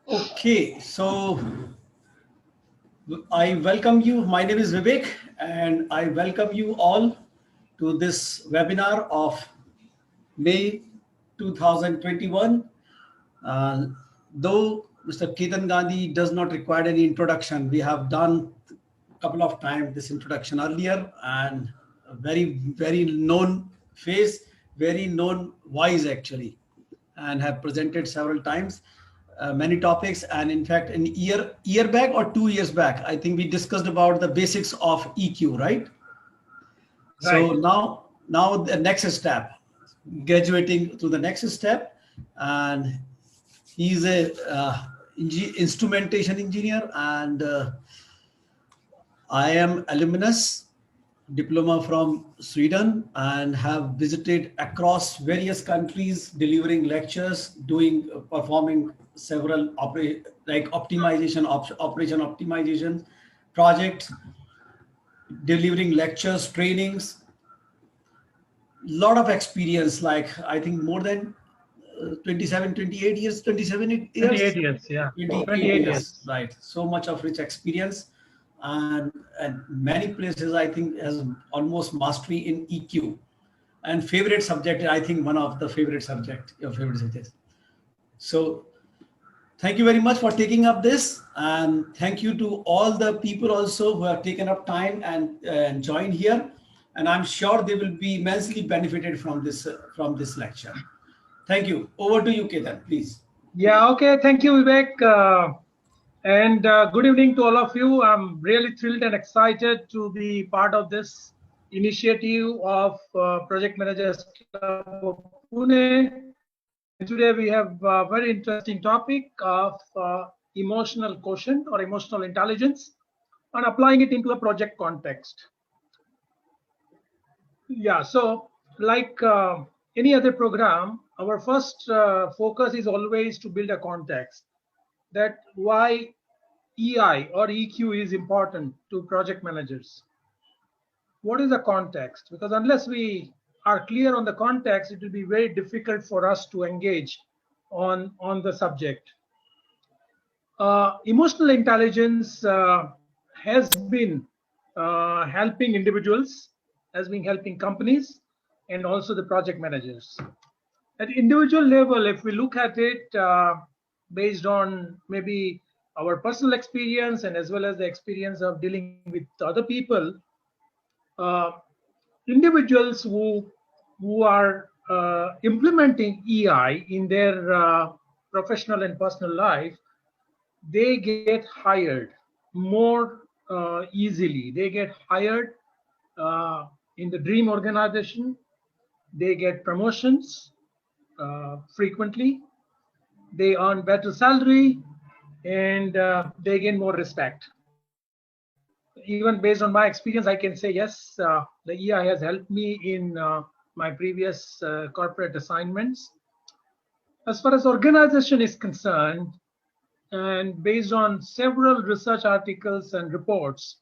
Okay, so I welcome you. My name is Vivek, and I welcome you all to this webinar of May 2021. Uh, though Mr. Ketan Gandhi does not require any introduction, we have done a couple of times this introduction earlier, and a very known face, very known voice actually, and have presented several times many topics. And in fact, an year back or 2 years back, I think we discussed about the basics of EQ, right? So Right. now the next step, graduating to the next step, and he's a instrumentation engineer, and I am alumnus diploma from Sweden, and have visited across various countries, delivering lectures, performing several operation optimization projects, delivering lectures, trainings. Lot of experience, like I think more than 28 years, 27 years, 28 years, yeah. 28 28 years, years. right? So much of rich experience, and many places I think has almost mastery in EQ. And favorite subject, I think one of the your favorite subjects. So thank you very much for taking up this, and thank you to all the people also who have taken up time and joined here. And I'm sure they will be immensely benefited from this lecture. Thank you. Over to you, Ketan, please. Yeah, okay. Thank you, Vivek. And good evening to all of you. I'm really thrilled and excited to be part of this initiative of Project Managers Club of Pune. And today we have a very interesting topic of emotional quotient or emotional intelligence and applying it into a project context. Yeah, so like any other program, our first focus is always to build a context that why EI or EQ is important to project managers. What is the context? Because unless we are clear on the context, it will be very difficult for us to engage on the subject. Emotional intelligence has been helping individuals, has been helping companies, and also the project managers. At individual level, if we look at it based on maybe our personal experience and as well as the experience of dealing with other people, uh, individuals who are implementing EI in their professional and personal life, they get hired more easily. They get hired in the dream organization. They get promotions frequently. They earn better salary, and they gain more respect. Even based on my experience, I can say yes, the EI has helped me in my previous corporate assignments. As far as organization is concerned, and based on several research articles and reports,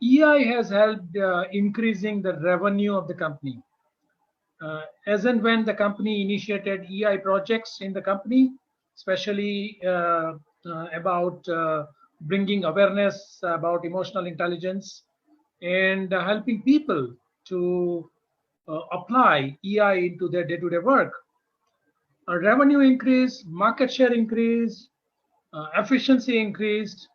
EI has helped increasing the revenue of the company. As and when the company initiated EI projects in the company, especially about bringing awareness about emotional intelligence and helping people to apply EI into their day-to-day work, revenue increased, market share increased, efficiency increased,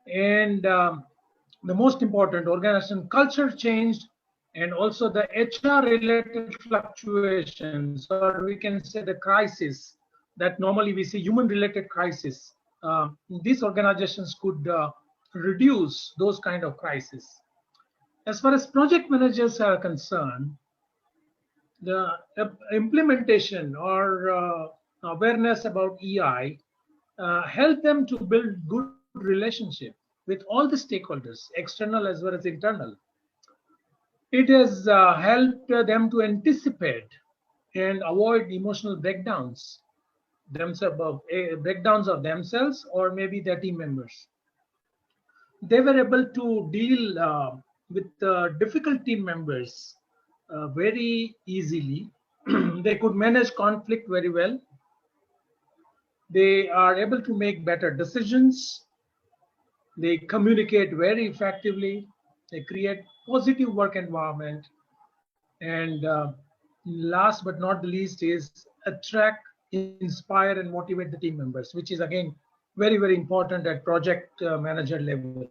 and the most important, organization culture changed, and also the HR related fluctuations, or we can say the crisis that normally we see, human related crisis. These organizations could reduce those kind of crises. As far as project managers are concerned, the implementation or awareness about EI help them to build good relationship with all the stakeholders, external as well as internal. It has helped them to anticipate and avoid emotional breakdowns of themselves or maybe their team members. They were able to deal with difficult team members very easily, They could manage conflict very well. They are able to make better decisions. They communicate very effectively. They create positive work environment. And last but not the least is attract, inspire, and motivate the team members, which is again very, very important at project manager level.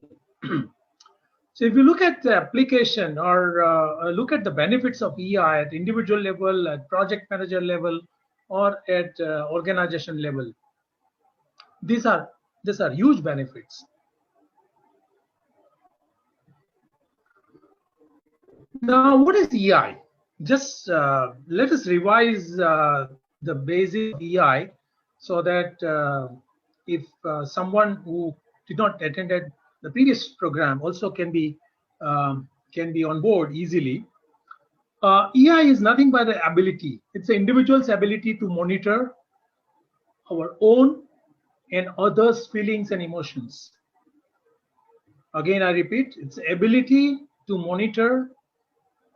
So if you look at the application or look at the benefits of EI at individual level, at project manager level, or at organization level, these are huge benefits. Now, what is EI? Just let us revise the basics of EI so that if someone who did not attend the previous program also can be on board easily. EI is nothing but the ability. It's the individual's ability to monitor our own and others' feelings and emotions. Again, I repeat, it's ability to monitor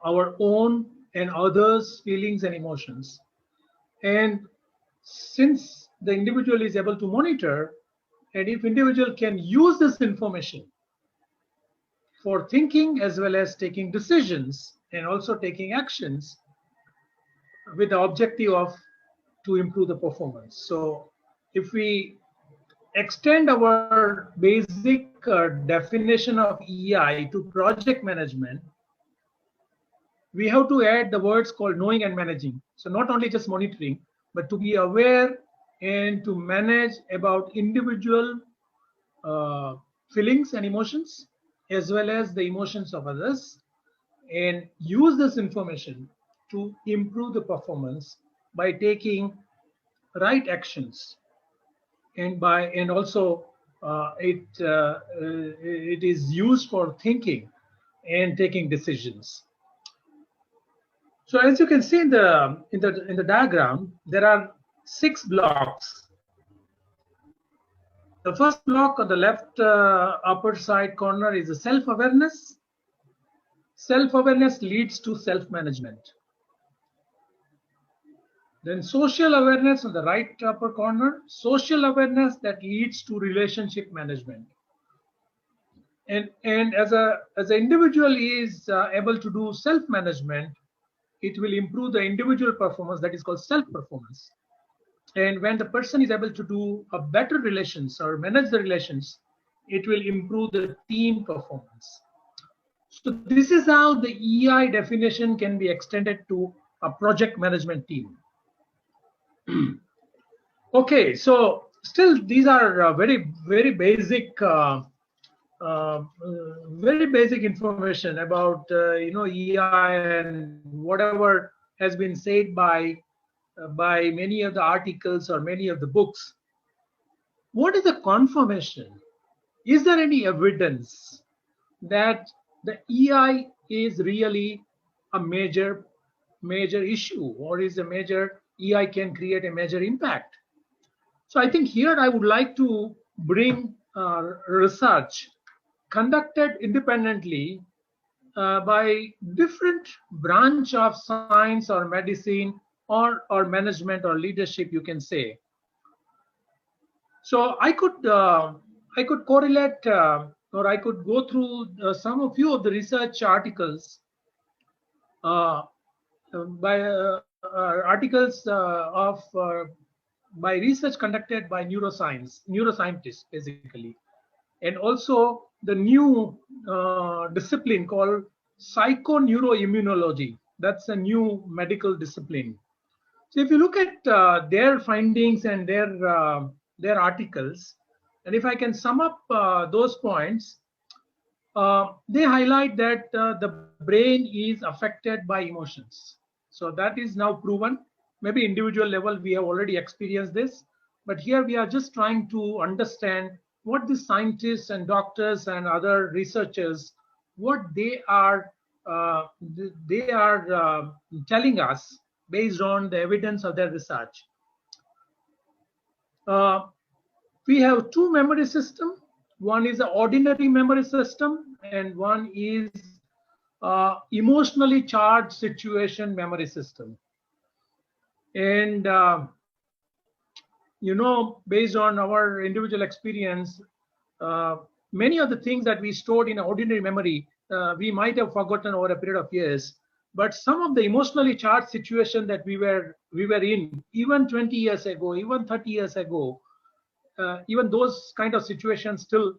our own and others' feelings and emotions. And since the individual is able to monitor, and if individual can use this information for thinking as well as taking decisions and also taking actions with the objective of to improve the performance. So if we extend our basic definition of EI to project management, we have to add the words called knowing and managing. So not only just monitoring, but to be aware and to manage about individual feelings and emotions, as well as the emotions of others, and use this information to improve the performance by taking right actions, and also it is used for thinking and taking decisions. So as you can see in the diagram, there are 6 blocks. The first block on the left upper side corner is the self-awareness. Self-awareness leads to self-management. Then social awareness on the right upper corner, social awareness that leads to relationship management. And as an individual is able to do self-management, it will improve the individual performance, that is called self-performance. And when the person is able to do a better relations or manage the relations, it will improve the team performance. So this is how the EI definition can be extended to a project management team. Okay, so still these are very, very basic information about EI and whatever has been said by many of the articles or many of the books. What is the confirmation? Is there any evidence that the EI is really a major issue, or is a major EI can create a major impact? So I think here I would like to bring research conducted independently by different branch of science or medicine or management or leadership, you can say. So I could correlate or I could go through some few of the research articles by research conducted by neuroscientists basically, and also the new discipline called psychoneuroimmunology. That's a new medical discipline. So if you look at their findings and their articles, and if I can sum up those points, they highlight that the brain is affected by emotions. So that is now proven. Maybe individual level we have already experienced this, but here we are just trying to understand what the scientists and doctors and other researchers, what they are telling us based on the evidence of their research. We have 2 memory systems. One is an ordinary memory system, and one is emotionally charged situation memory system. And based on our individual experience, uh, many of the things that we stored in ordinary memory, we might have forgotten over a period of years. But some of the emotionally charged situation that we were in, even 20 years ago, even 30 years ago, even those kind of situations still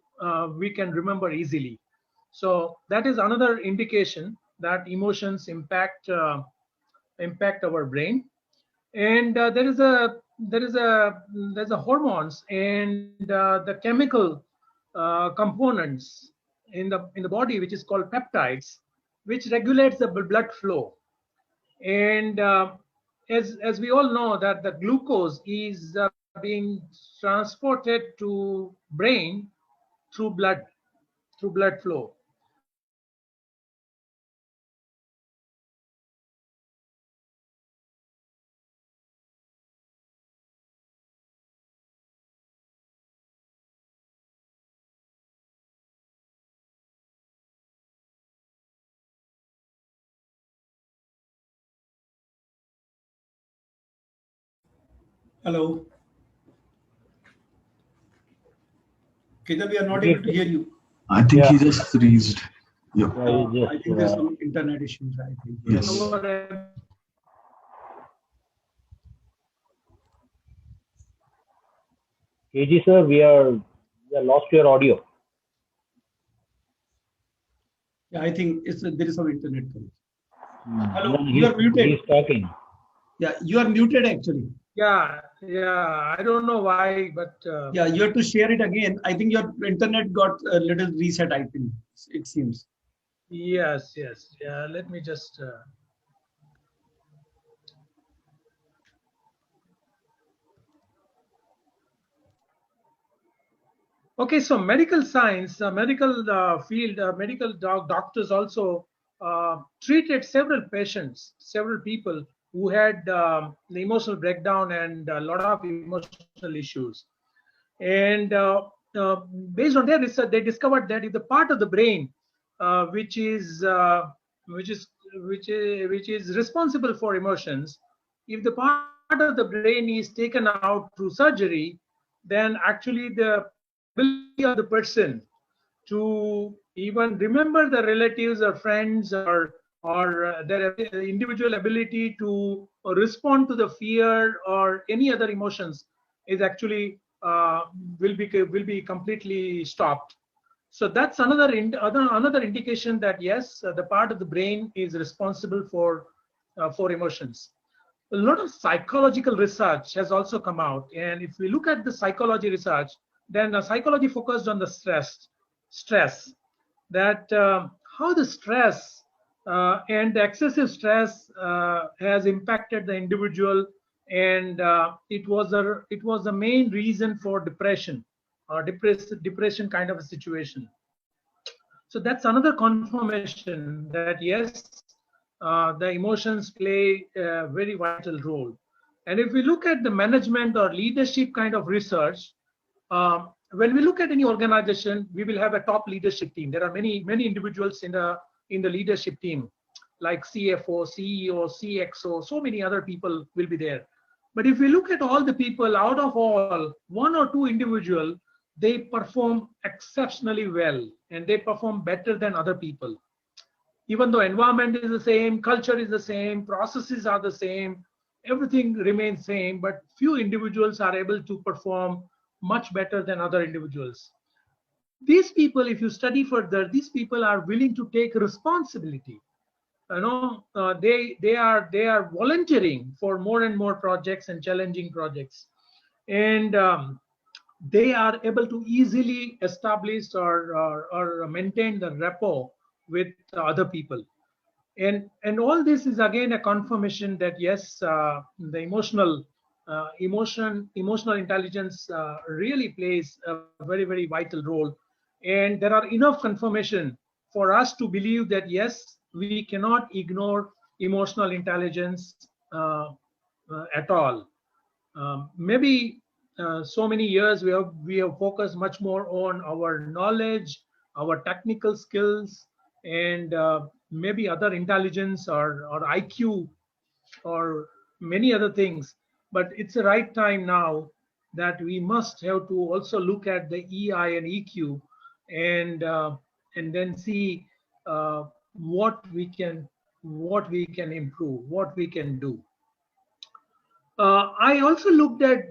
we can remember easily. So that is another indication that emotions impact our brain. And there's a hormones and the chemical components in the body, which is called peptides, which regulates the blood flow. And as we all know that the glucose is being transported to brain through blood flow. So emotions Hello, Ketan, we are not able Yes, to hear you. I think yeah, he just freezed. Yep. yeah, you I just, think there's some internet issues. I think Yes. yes. our KG sir, we are lost your audio. Yeah, I think there is some internet connection. No, Hello, you are he's muted. talking. Yeah, you are muted actually. yeah, I don't know why, but Yeah, you have to share it again. I think your internet got a little reset. I think it seems. yes, yeah, let me just okay. So medical science, medical field, doctors also treated several people who had the emotional breakdown and a lot of emotional issues. And based on their research, they discovered that if the part of the brain which is which is responsible for emotions, if the part of the brain is taken out through surgery, then actually the ability of the person to even remember the relatives or friends or their individual ability to respond to the fear or any other emotions is actually will be completely stopped. So that's another indication that yes, the part of the brain is responsible for emotions. A lot of psychological research has also come out, and if we look at the psychology research, then psychology focused on the stress, that how the stress and the excessive stress has impacted the individual, and it was the main reason for depression or depression kind of a situation. So that's another confirmation that yes, the emotions play a very vital role. And if we look at the management or leadership kind of research, when we look at any organization, we will have a top leadership team. There are many individuals in the leadership team, like CFO, CEO, CXO, so many other people will be there. But if we look at all the people, out of all, one or two individual, they perform exceptionally well and they perform better than other people. Even though environment is the same, culture is the same, processes are the same, everything remains same, but few individuals are able to perform much better than other individuals. These people, if you study further, these people are willing to take responsibility. They are volunteering for more and more projects and challenging projects. And they are able to easily establish or maintain the rapport with other people. And all this is again a confirmation that yes, the emotional intelligence really plays a very vital role. And there are enough confirmation for us to believe that yes, we cannot ignore emotional intelligence at all. Maybe so many years we have focused much more on our knowledge, our technical skills, and maybe other intelligence or IQ or many other things. But it's the right time now that we must have to also look at the EI and EQ, and then see what we can improve, what we can do. I also looked at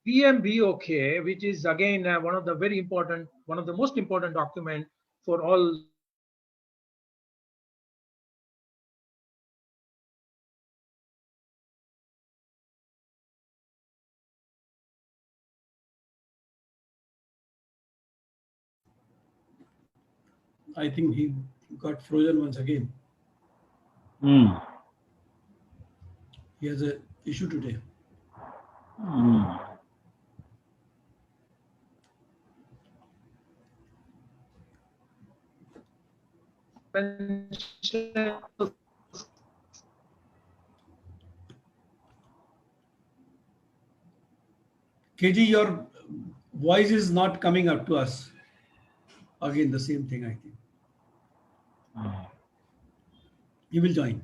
PMBOK, which is again one of the most important document for all I think he got frozen once again. Hmm. He has a issue today. Hmm. KG, your voice is not coming up to us. Again, the same thing, I think. You will join.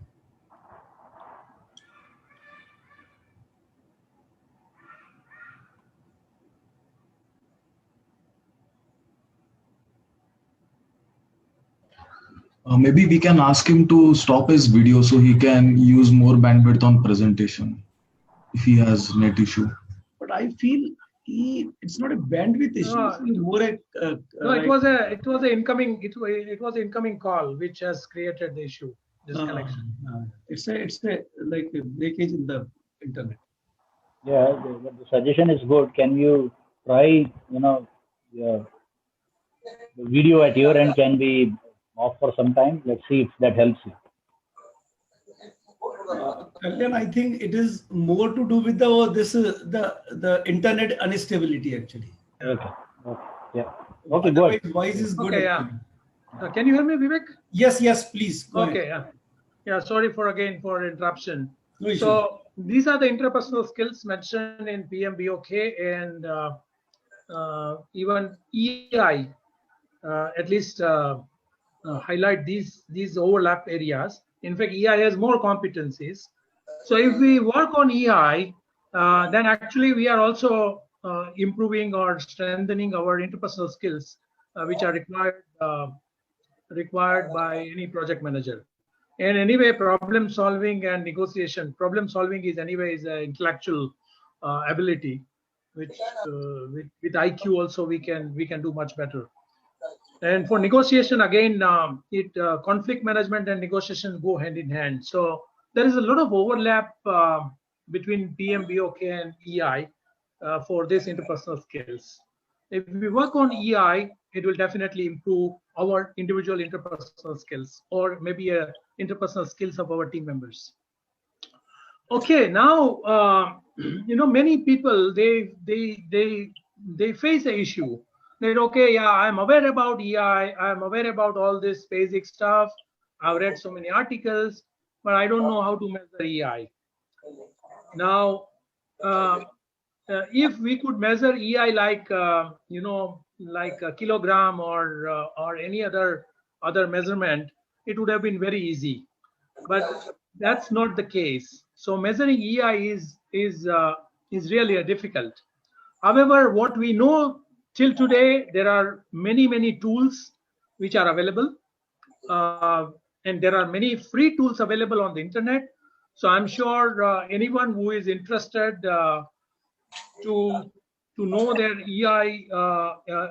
Maybe we can ask him to stop his video so he can use more bandwidth on presentation if he has net issue. But I feel it's not a bandwidth issue. It's more a no, it was an incoming call which has created the issue, disconnection. It's a like a breakage in the internet. Yeah, the suggestion is good. Can you try, the video at your end can be off for some time? Let's see if that helps you. Kalyan, I think it is more to do with the internet instability actually. Okay. Yeah. Okay, good. Voice is good. Okay, yeah. Can you hear me, Vivek? Yes, please. Go Okay, ahead. yeah. Sorry for interruption. No issue. So these are the interpersonal skills mentioned in PMBOK, and even EI at least highlight these overlap areas. In fact, EI has more competencies. So if we work on EI, then actually we are also improving or strengthening our interpersonal skills, which are required by any project manager. And anyway, problem solving and negotiation. Problem solving is anyways an intellectual ability, which with IQ also we can do much better. And for negotiation, again, conflict management and negotiation go hand in hand. So there is a lot of overlap between PMBOK and EI for these interpersonal skills. If we work on EI, it will definitely improve our individual interpersonal skills, or maybe interpersonal skills of our team members. Okay, now many people they face the issue that, okay, yeah, I'm aware about EI, I'm aware about all this basic stuff, I've read so many articles, but I don't know how to measure EI. Now, if we could measure EI like like a kilogram or any other measurement, it would have been very easy. But that's not the case. So measuring EI is really difficult. However, what we know till today, there are many tools which are available, and there are many free tools available on the internet. So I'm sure anyone who is interested to know their EI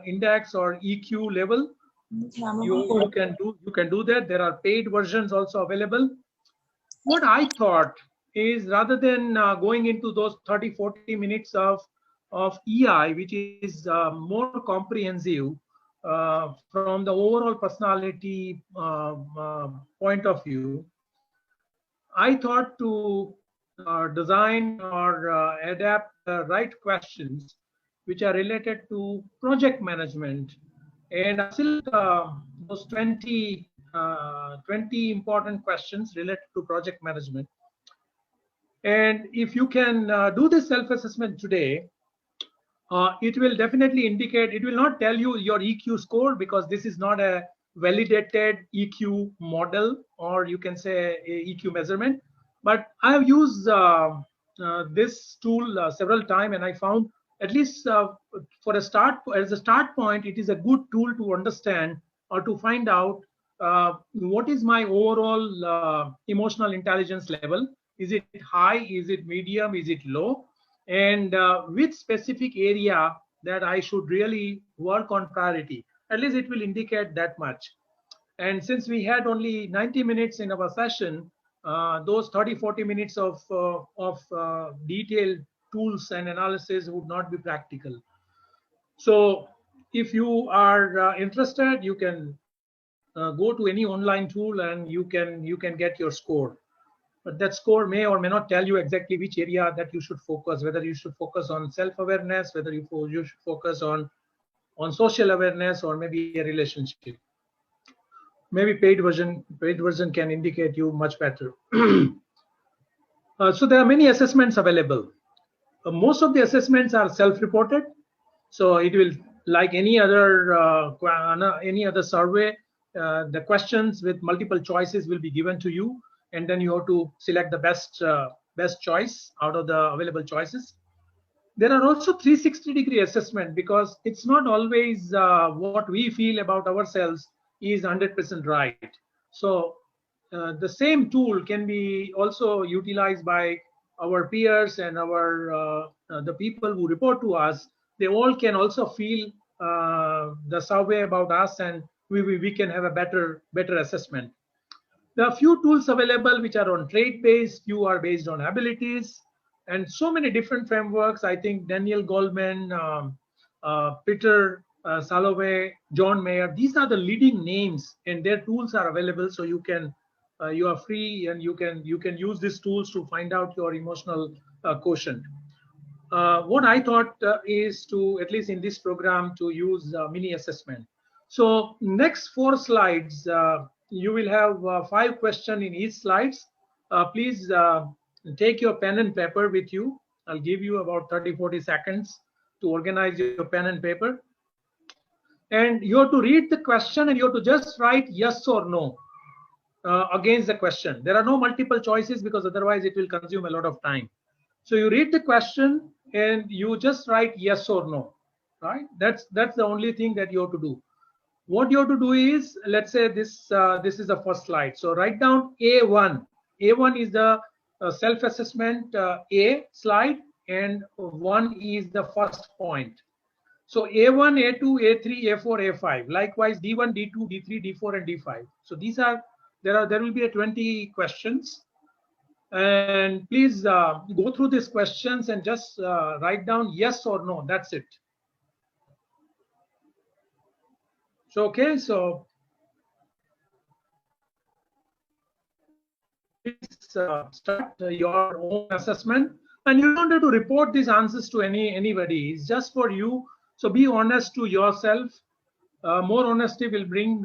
index or EQ level, you can do that. There are paid versions also available. What I thought is, rather than going into those 30-40 minutes of EI, which is more comprehensive from the overall personality point of view, I thought to design or adapt the right questions which are related to project management, and still those 20 important questions related to project management. And if you can do this self-assessment today, it will definitely indicate, it will not tell you your EQ score, because this is not a validated EQ model, or you can say a EQ measurement. But I have used this tool several times, and I found, at least for a start, as a start point, it is a good tool to understand or to find out what is my overall emotional intelligence level. Is it high? Is it medium? Is it low? And which specific area that I should really work on priority. At least it will indicate that much. And since we had only 90 minutes in our session, those 30-40 minutes of detailed tools and analysis would not be practical. So if you are interested, you can go to any online tool and you can get your score. But that score may or may not tell you exactly which area that you should focus, whether you should focus on self-awareness, whether you should focus on social awareness, or maybe a relationship. Maybe paid version can indicate you much better. So there are many assessments available. Most of the assessments are self-reported, so it will, like any other survey, the questions with multiple choices will be given to you, and then you have to select the best choice out of the available choices. There are also 360-degree assessment, because it's not always what we feel about ourselves is 100% right. So the same tool can be also utilized by our peers and the people who report to us. They all can also feel the survey about us, and we can have a better assessment. There are few tools available which are on trait-based, few are based on abilities, and so many different frameworks. I think Daniel Goleman, Peter Salovey, John Mayer, these are the leading names, and their tools are available. So you are free, and you can use these tools to find out your emotional quotient. What I thought is to, at least in this program, to use mini assessment. So next 4 slides, you will have 5 questions in each slides. Please take your pen and paper with you. I'll give you about 30-40 seconds to organize your pen and paper. And you have to read the question, and you have to just write yes or no against the question. There are no multiple choices, because otherwise it will consume a lot of time. So you read the question and you just write yes or no, right? That's the only thing that you have to do. What you have to do is, let's say this is the first slide. So write down A1. A1 is the self-assessment A slide, and 1 is the first point. So A1, A2, A3, A4, A5. Likewise, D1, D2, D3, D4, and D5. So these are there will be 20 questions. And please go through these questions and just write down yes or no. That's it. So okay, so please start your own assessment, and you don't have to report these answers to anybody. It's just for you. So be honest to yourself. More honesty will bring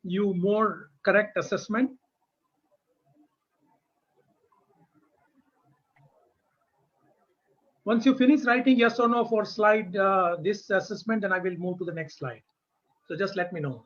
you more correct assessment. Once you finish writing yes or no for slide this assessment, then I will move to the next slide. So just let me know.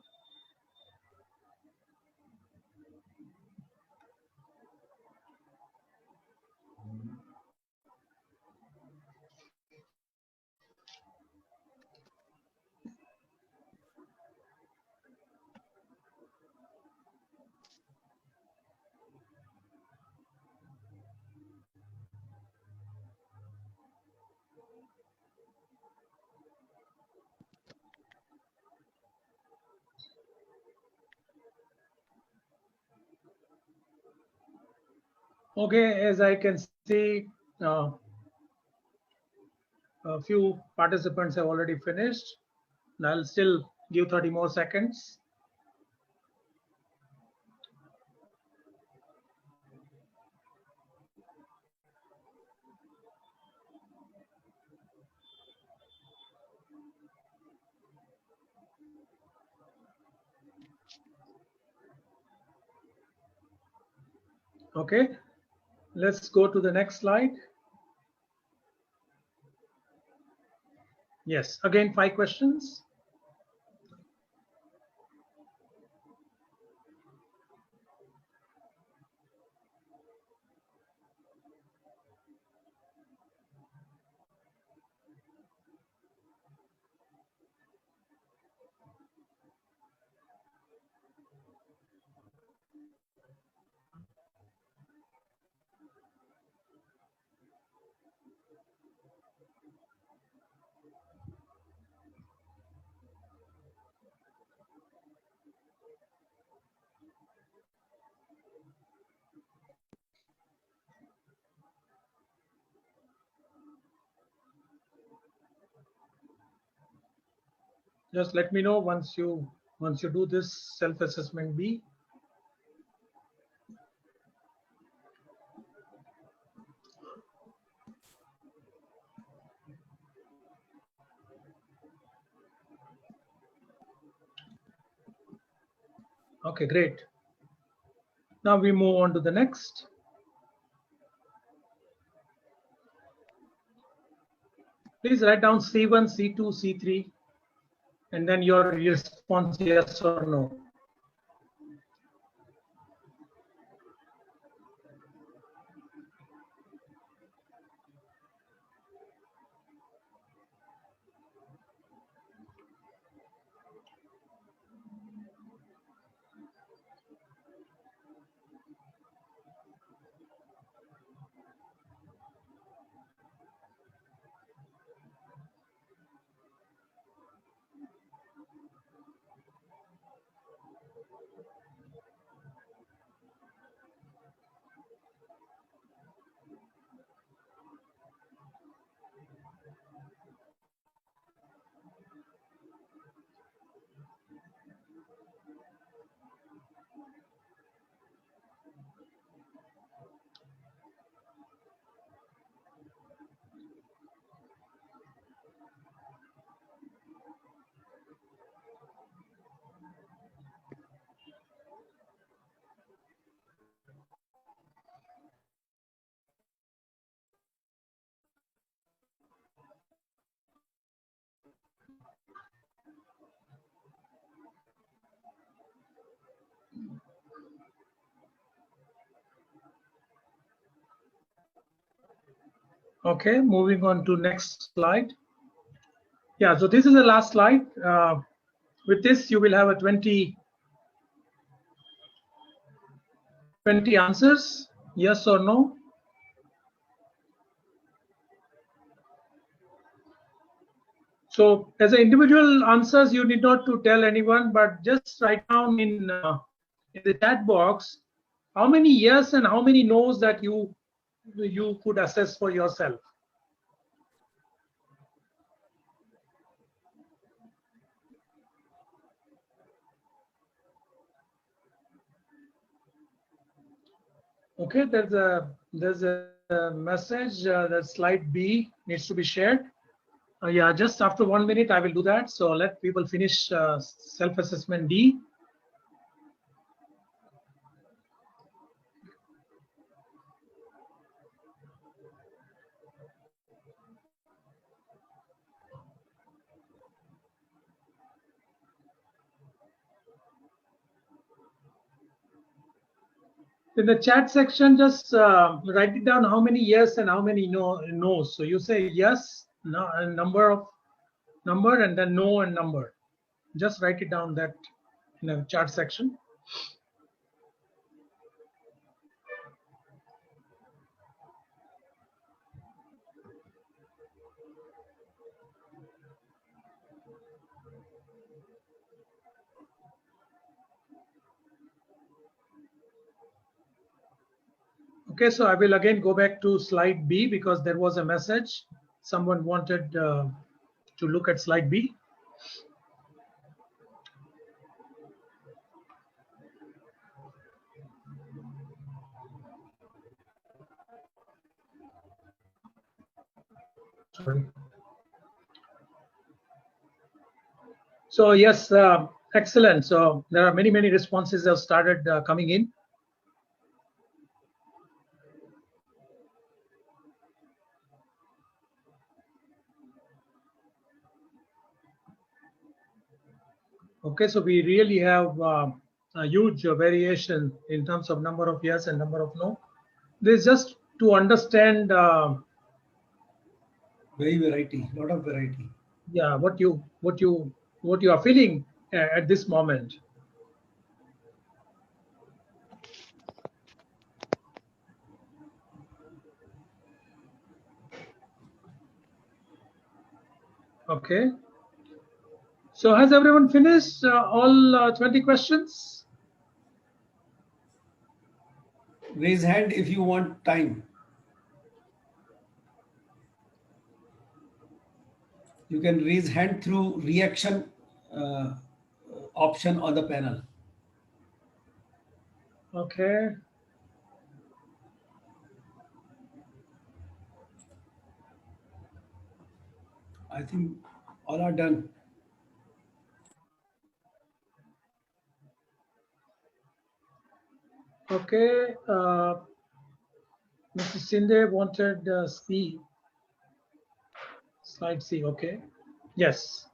Okay, as I can see, a few participants have already finished. And I'll still give 30 more seconds. Okay, let's go to the next slide. Yes, again, 5 questions. Just let me know once you do this self-assessment B. Okay, great. Now we move on to the next. Please write down C1, C2, C3, and then your response yes or no. Okay, moving on to next slide. Yeah, so this is the last slide. With this, you will have a 20 answers, yes or no. So as an individual answers, you need not to tell anyone, but just write down in the chat box how many yes and how many no's that you could assess for yourself. Okay, there's a message that slide B needs to be shared. Yeah, just after 1 minute I will do that. So let people finish self-assessment D. In the chat section, just write it down how many yes and how many no's. So you say yes, no, a number, and then no and number. Just write it down that in the chat section. Okay, so I will again go back to slide B because there was a message. Someone wanted to look at slide B. Sorry. So yes, excellent. So there are many responses that have started coming in. Okay, so we really have a huge variation in terms of number of yes and number of no. This is just to understand. Very variety, lot of variety. Yeah, what you are feeling at this moment. Okay. So has everyone finished all 20 questions? Raise hand if you want time. You can raise hand through reaction uh, option on the panel. Okay. I think all are done. Okay. Mr. Sinde wanted C. Slide C. Okay. Yes.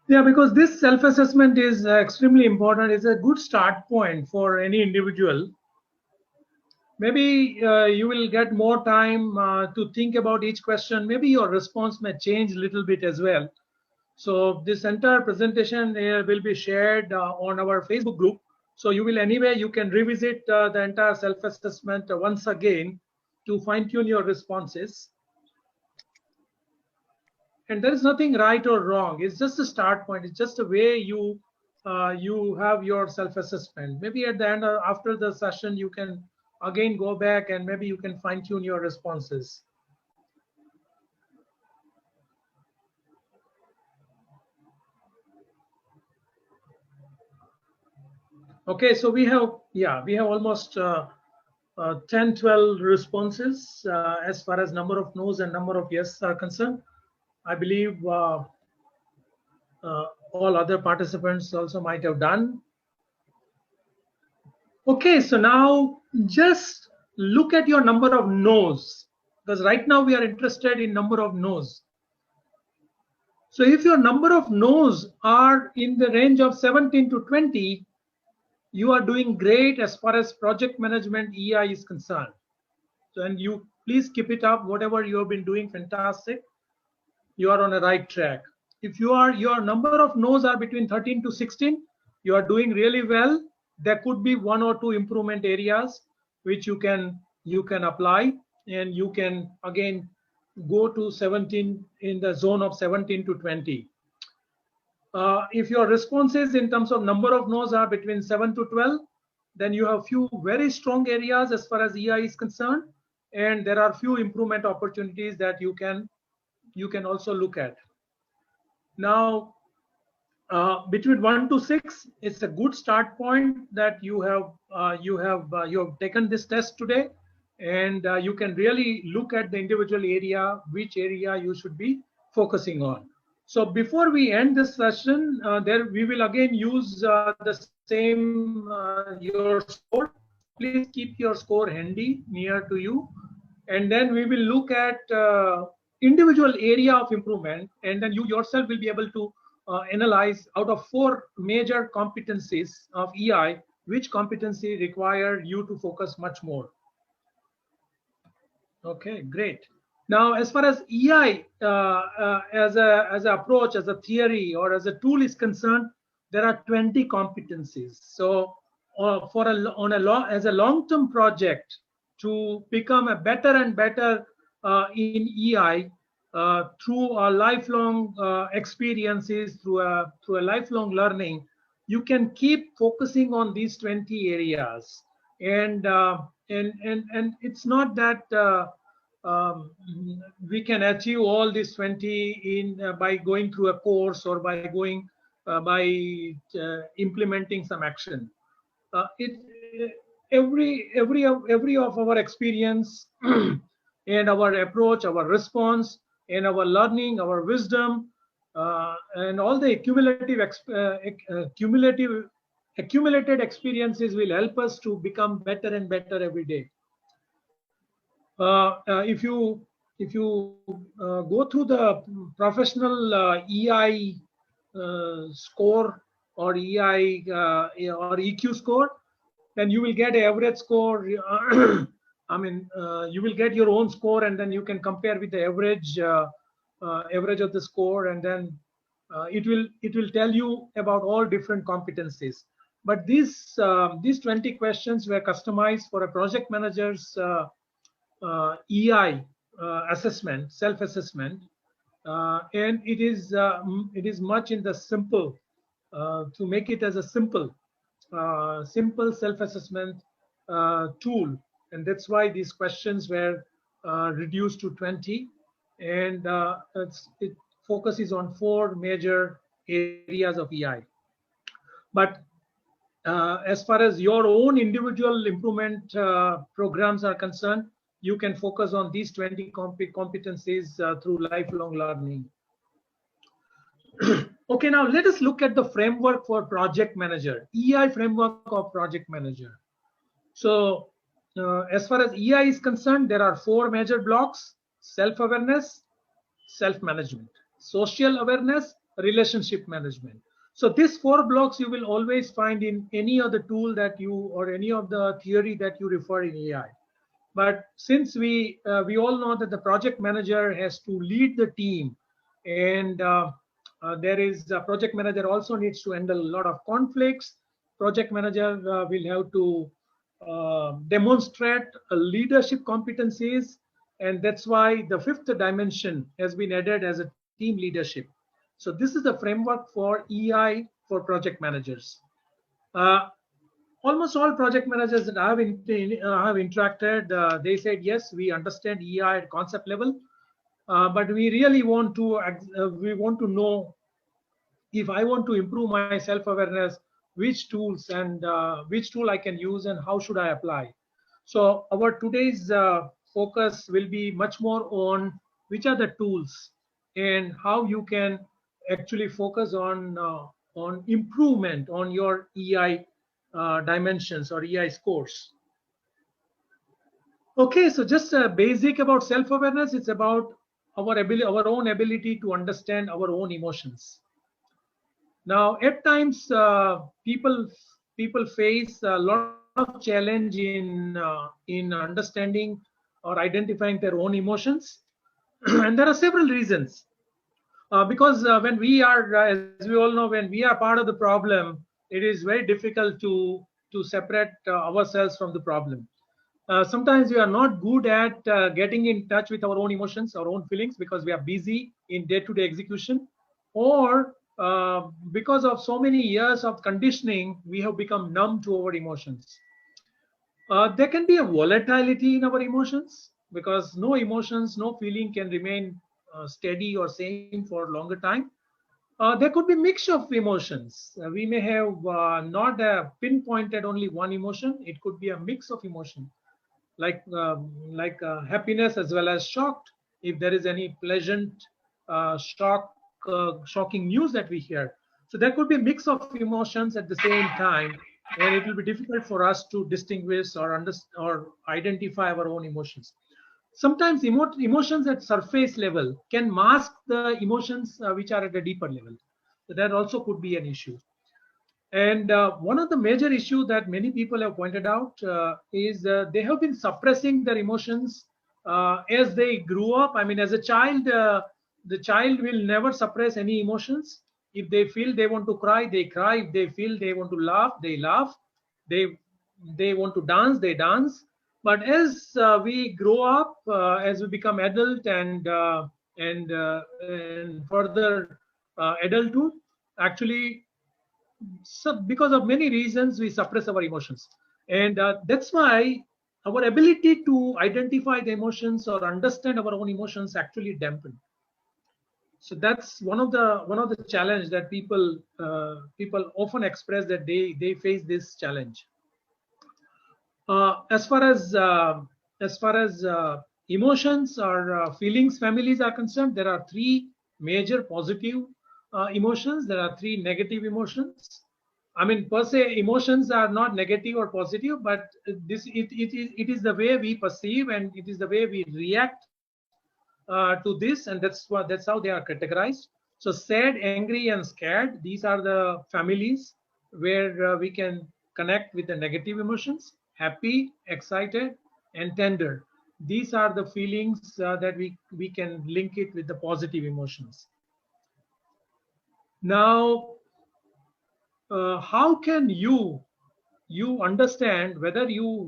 Yeah, because this self-assessment is extremely important. It's a good start point for any individual. Maybe you will get more time to think about each question. Maybe your response may change a little bit as well. So this entire presentation will be shared on our Facebook group. So you will anyway, you can revisit the entire self-assessment once again to fine-tune your responses. And there is nothing right or wrong. It's just a start point. It's just a way you have your self-assessment. Maybe at the end or after the session, you can again go back and maybe you can fine-tune your responses. Okay, so we have almost 10, 12 responses as far as number of no's and number of yes are concerned. I believe all other participants also might have done. Okay, so now just look at your number of no's, because right now we are interested in number of no's. So if your number of no's are in the range of 17 to 20, you are doing great as far as project management EI is concerned. So, and you please keep it up. Whatever you have been doing, fantastic. You are on the right track. If your number of no's are between 13 to 16, you are doing really well. There could be one or two improvement areas which you can apply, and you can again go to 17 in the zone of 17 to 20. If your responses in terms of number of no's are between 7 to 12, then you have few very strong areas as far as EI is concerned, and there are few improvement opportunities that you can also look at. Now, between 1 to 6, it's a good start point that you have taken this test today, and you can really look at the individual area, which area you should be focusing on. So before we end this session, we will again use the same your score. Please keep your score handy near to you, and then we will look at individual area of improvement, and then you yourself will be able to analyze out of 4 major competencies of EI, which competency require you to focus much more. Okay, great. Now, as far as EI as an approach, as a theory, or as a tool is concerned, there are 20 competencies. So, as a long-term project to become a better and better in EI through a lifelong experiences, through a lifelong learning, you can keep focusing on these 20 areas, and it's not that. We can achieve all these 20 by going through a course or by implementing some action. Every of our experience and our approach, our response, and our learning, our wisdom, and all the accumulated experiences will help us to become better and better every day. If you go through the professional EI score or EI or EQ score, then you will get an average score. I mean, you will get your own score, and then you can compare with the average of the score, and then it will tell you about all different competencies. But these 20 questions were customized for a project manager's EI assessment, self-assessment, and it is much in the simple to make it as a simple self-assessment tool, and that's why these questions were reduced to 20. and it focuses on 4 major areas of EI. But as far as your own individual improvement programs are concerned, you can focus on these 20 competencies through lifelong learning. Okay, now let us look at the framework for project manager, EI framework of project manager. So as far as EI is concerned, there are 4 major blocks: self-awareness, self-management, social awareness, relationship management. So these 4 blocks you will always find in any of the tool that you, or any of the theory that you refer in AI. But since we all know that the project manager has to lead the team, and there is a project manager also needs to handle a lot of conflicts. Project manager will have to demonstrate leadership competencies, and that's why the 5th dimension has been added as a team leadership. So this is the framework for EI for project managers. Almost all project managers that I have interacted, they said, yes, we understand EI at concept level, but we really want to know, if I want to improve my self-awareness, which tools and which tool I can use and how should I apply. So our today's focus will be much more on which are the tools and how you can actually focus on improvement on your EI dimensions or EI scores. Okay, so just basic about self-awareness. It's about our own ability to understand our own emotions. Now, at times, people face a lot of challenge in understanding or identifying their own emotions, and there are several reasons. Because when we are, as we all know, when we are part of the problem, it is very difficult to separate ourselves from the problem. Sometimes we are not good at getting in touch with our own emotions, our own feelings, because we are busy in day-to-day execution, or because of so many years of conditioning, we have become numb to our emotions. There can be a volatility in our emotions, because no emotions, no feeling can remain steady or same for a longer time. There could be mix of emotions. We may have not pinpointed only one emotion. It could be a mix of emotion, like happiness as well as shocked. If there is any pleasant shocking news that we hear, so there could be a mix of emotions at the same time, and it will be difficult for us to distinguish or identify our own emotions. Sometimes emotions at surface level can mask the emotions which are at a deeper level. So that also could be an issue. And one of the major issues that many people have pointed out is they have been suppressing their emotions as they grew up. I mean, as a child, the child will never suppress any emotions. If they feel they want to cry, they cry. If they feel they want to laugh, they laugh. They want to dance, they dance. But as we grow up, as we become adult and further adulthood, actually, so because of many reasons, we suppress our emotions, and that's why our ability to identify the emotions or understand our own emotions actually dampen. So that's one of the challenge that people often express, that they face this challenge. As far as emotions or feelings families are concerned, there are 3 major positive emotions. There are 3 negative emotions. I mean, per se, emotions are not negative or positive, but it is the way we perceive, and it is the way we react to this, and that's how they are categorized. So sad, angry, and scared, these are the families where we can connect with the negative emotions. Happy, excited, and tender, these are the feelings that we can link it with the positive emotions. Now, how can you understand whether you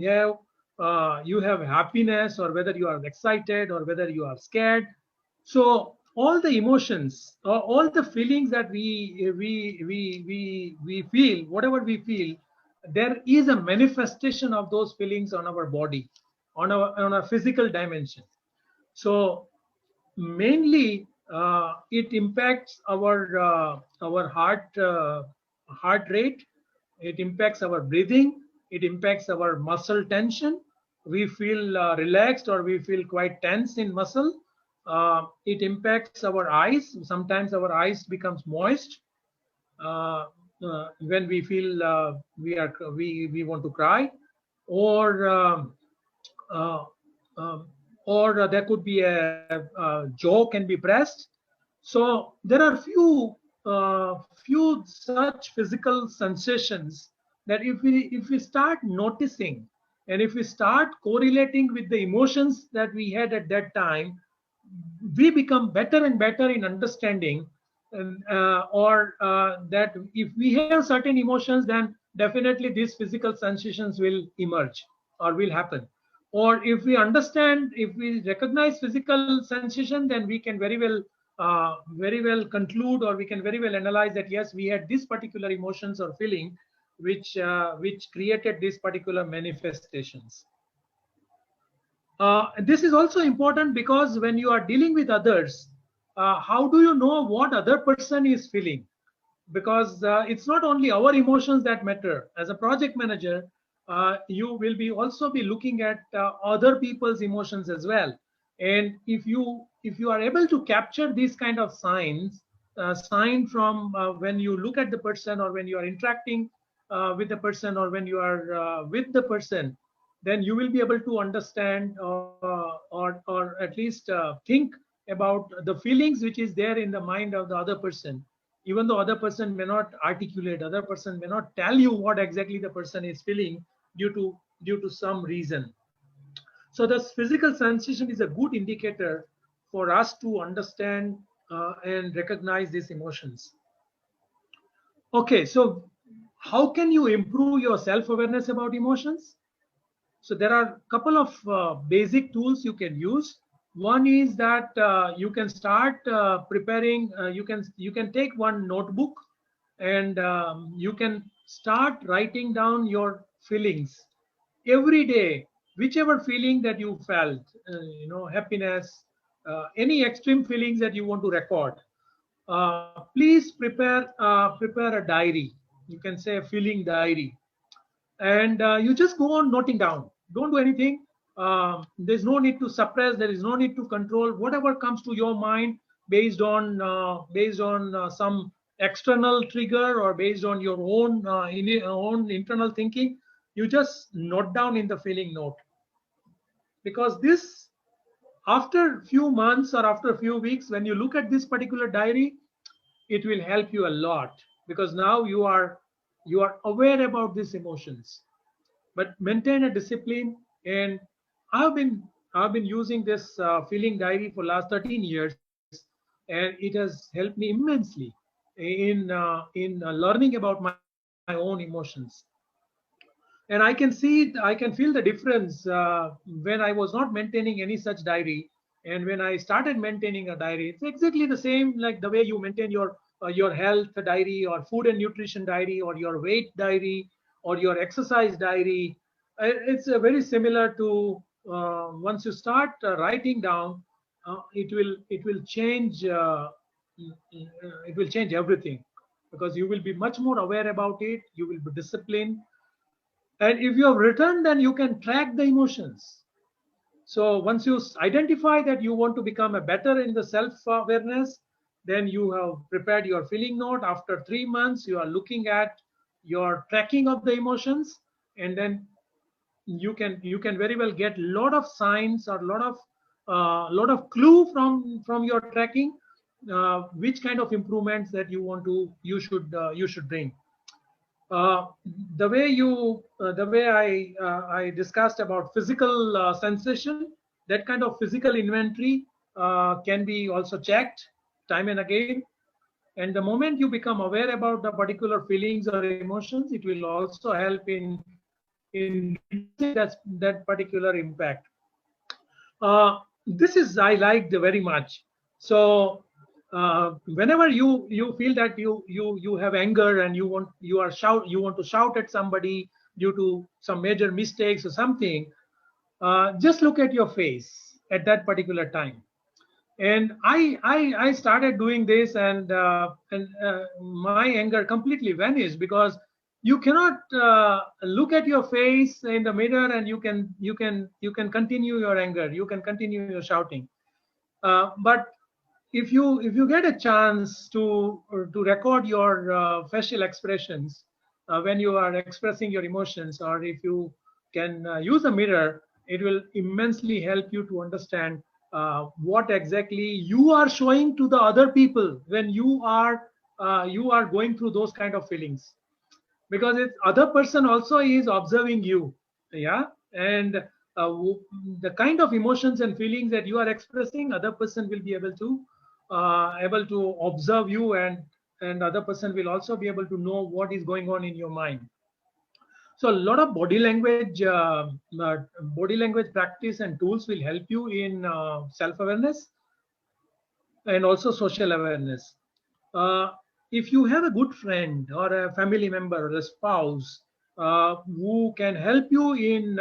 have happiness, or whether you are excited, or whether you are scared? So all the emotions, all the feelings that we feel, whatever we feel, there is a manifestation of those feelings on our body, on a physical dimension. So mainly it impacts our heart rate, it impacts our breathing, it impacts our muscle tension. We feel relaxed, or we feel quite tense in muscle. It impacts our eyes. Sometimes our eyes becomes moist when we feel we want to cry, or uh, um, or there could be a jaw can be pressed. So there are few such physical sensations that if we start noticing, and if we start correlating with the emotions that we had at that time, we become better and better in understanding, or that if we have certain emotions, then definitely these physical sensations will emerge or will happen. Or if we understand, if we recognize physical sensation, then we can very well conclude, or we can very well analyze that yes, we had this particular emotions or feeling which created these particular manifestations. This is also important because when you are dealing with others, how do you know what other person is feeling? Because it's not only our emotions that matter. As a project manager, you will be also be looking at other people's emotions as well. And if you are able to capture these kind of sign from when you look at the person, or when you are interacting with the person, or when you are with the person, then you will be able to understand, or at least think about the feelings which is there in the mind of the other person. Even though other person may not articulate, other person may not tell you what exactly the person is feeling due to some reason. So this physical sensation is a good indicator for us to understand and recognize these emotions. Okay, so how can you improve your self-awareness about emotions? So there are a couple of basic tools you can use. One is that you can start preparing. You can take one notebook, and you can start writing down your feelings every day, whichever feeling that you felt, happiness, any extreme feelings that you want to record. Please prepare a diary. You can say a feeling diary, and you just go on noting down. Don't do anything. There's no need to suppress, there is no need to control. Whatever comes to your mind based on some external trigger, or based on your own internal thinking, you just note down in the feeling note. Because this, after few months or after a few weeks, when you look at this particular diary, it will help you a lot, because now you are aware about these emotions. But maintain a discipline. And I've been using this feeling diary for last 13 years, and it has helped me immensely in learning about my own emotions. And I can feel the difference when I was not maintaining any such diary, and when I started maintaining a diary. It's exactly the same like the way you maintain your health diary, or food and nutrition diary, or your weight diary, or your exercise diary. It's very similar to once you start writing down, it will change it will change everything, because you will be much more aware about it. You will be disciplined, and if you have written, then you can track the emotions. So once you identify that you want to become a better in the self awareness, then you have prepared your feeling note. After 3 months, you are looking at your tracking of the emotions, and then you can very well get lot of signs, or lot of clue from your tracking, which kind of improvements that you should bring. uh, the way I discussed about physical sensation, that kind of physical inventory can be also checked time and again. And the moment you become aware about the particular feelings or emotions, it will also help in reducing that particular impact. This is I liked very much. So whenever you feel that you have anger, and you want to shout at somebody due to some major mistakes or something, just look at your face at that particular time. And I started doing this, and my anger completely vanished, because you cannot look at your face in the mirror and you can continue your anger, you can continue your shouting. But if you get a chance to record your facial expressions when you are expressing your emotions, or if you can use a mirror, it will immensely help you to understand what exactly you are showing to the other people when you are going through those kind of feelings, because it's other person also is observing you. Yeah. And the kind of emotions and feelings that you are expressing, other person will be able to observe you, and other person will also be able to know what is going on in your mind. So a lot of body language practice and tools will help you in self awareness and also social awareness. Uh, if you have a good friend or a family member or a spouse who can help you in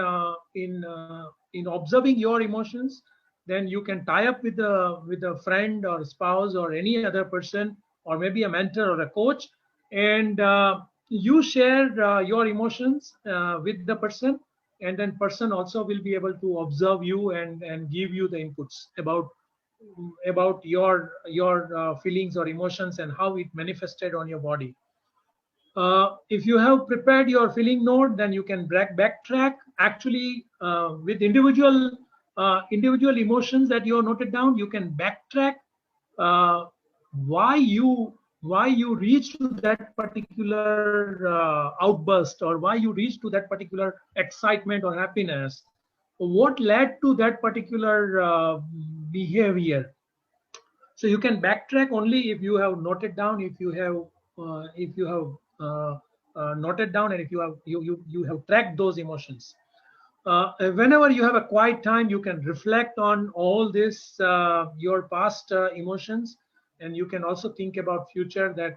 observing your emotions, then you can tie up with a friend or spouse or any other person, or maybe a mentor or a coach, and you share your emotions with the person, and then person also will be able to observe you and give you the inputs about your feelings or emotions and how it manifested on your body. If you have prepared your feeling note, then you can backtrack. Actually, with individual emotions that you have noted down, you can backtrack uh, why you reach to that particular outburst, or why you reach to that particular excitement or happiness, what led to that particular behavior. So you can backtrack only if you have noted down, if you have noted down, and if you have tracked those emotions. Whenever you have a quiet time, you can reflect on all this, your past emotions, and you can also think about future, that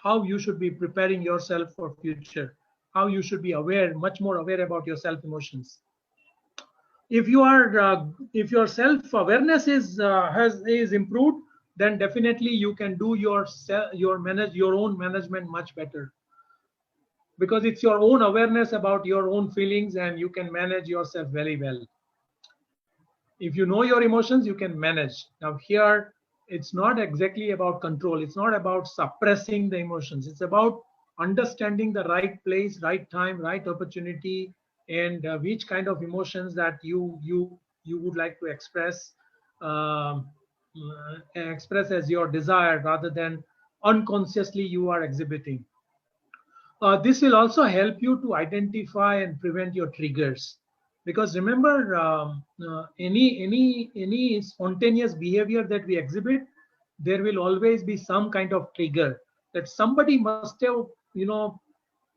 how you should be preparing yourself for future, how you should be aware, much more aware about your self emotions. If your self awareness is improved, then definitely you can do your own management much better, because it's your own awareness about your own feelings, and you can manage yourself very well. If you know your emotions, you can manage. Now here, it's not exactly about control, it's not about suppressing the emotions, it's about understanding the right place, right time, right opportunity, and which kind of emotions that you would like to um, express as your desire, rather than unconsciously you are exhibiting. This will also help you to identify and prevent your triggers, because remember, any spontaneous behavior that we exhibit, there will always be some kind of trigger, that somebody must have,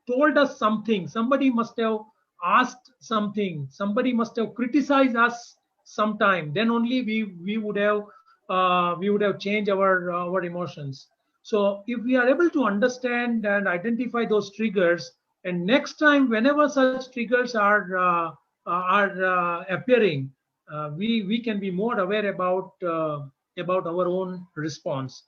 told us something, somebody must have asked something, somebody must have criticized us sometime, then only we would have changed our emotions. So if we are able to understand and identify those triggers, and next time whenever such triggers are appearing, we can be more aware about our own response.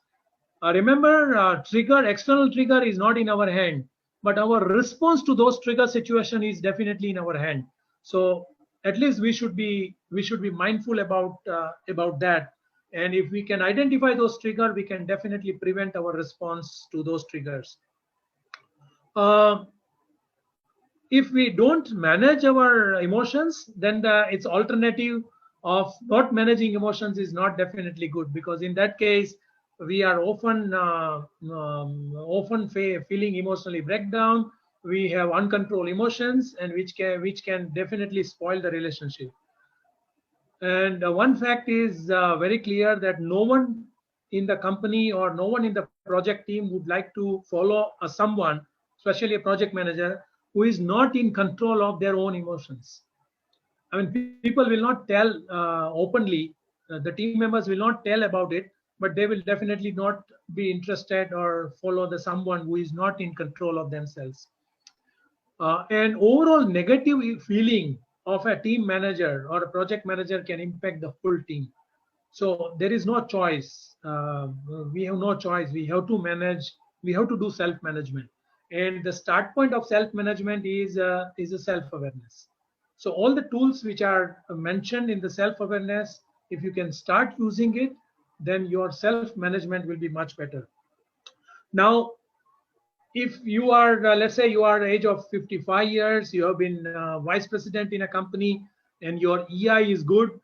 Remember, external trigger is not in our hand, but our response to those trigger situation is definitely in our hand. So at least we should be mindful about that. And if we can identify those trigger, we can definitely prevent our response to those triggers. Uh, if we don't manage our emotions, then its alternative of not managing emotions is not definitely good, because in that case we are often feeling emotionally breakdown. We have uncontrolled emotions, and which can definitely spoil the relationship. And one fact is very clear, that no one in the company or no one in the project team would like to follow someone, especially a project manager, who is not in control of their own emotions. I mean, people will not tell openly, the team members will not tell about it, but they will definitely not be interested or follow the someone who is not in control of themselves. An overall negative feeling of a team manager or a project manager can impact the whole team. So there is no choice. We have no choice. We have to manage. We have to do self-management. And the start point of self-management is a self-awareness. So all the tools which are mentioned in the self-awareness, if you can start using it, then your self-management will be much better. Now, if you are, let's say you are age of 55 years, you have been vice president in a company, and your EI is good,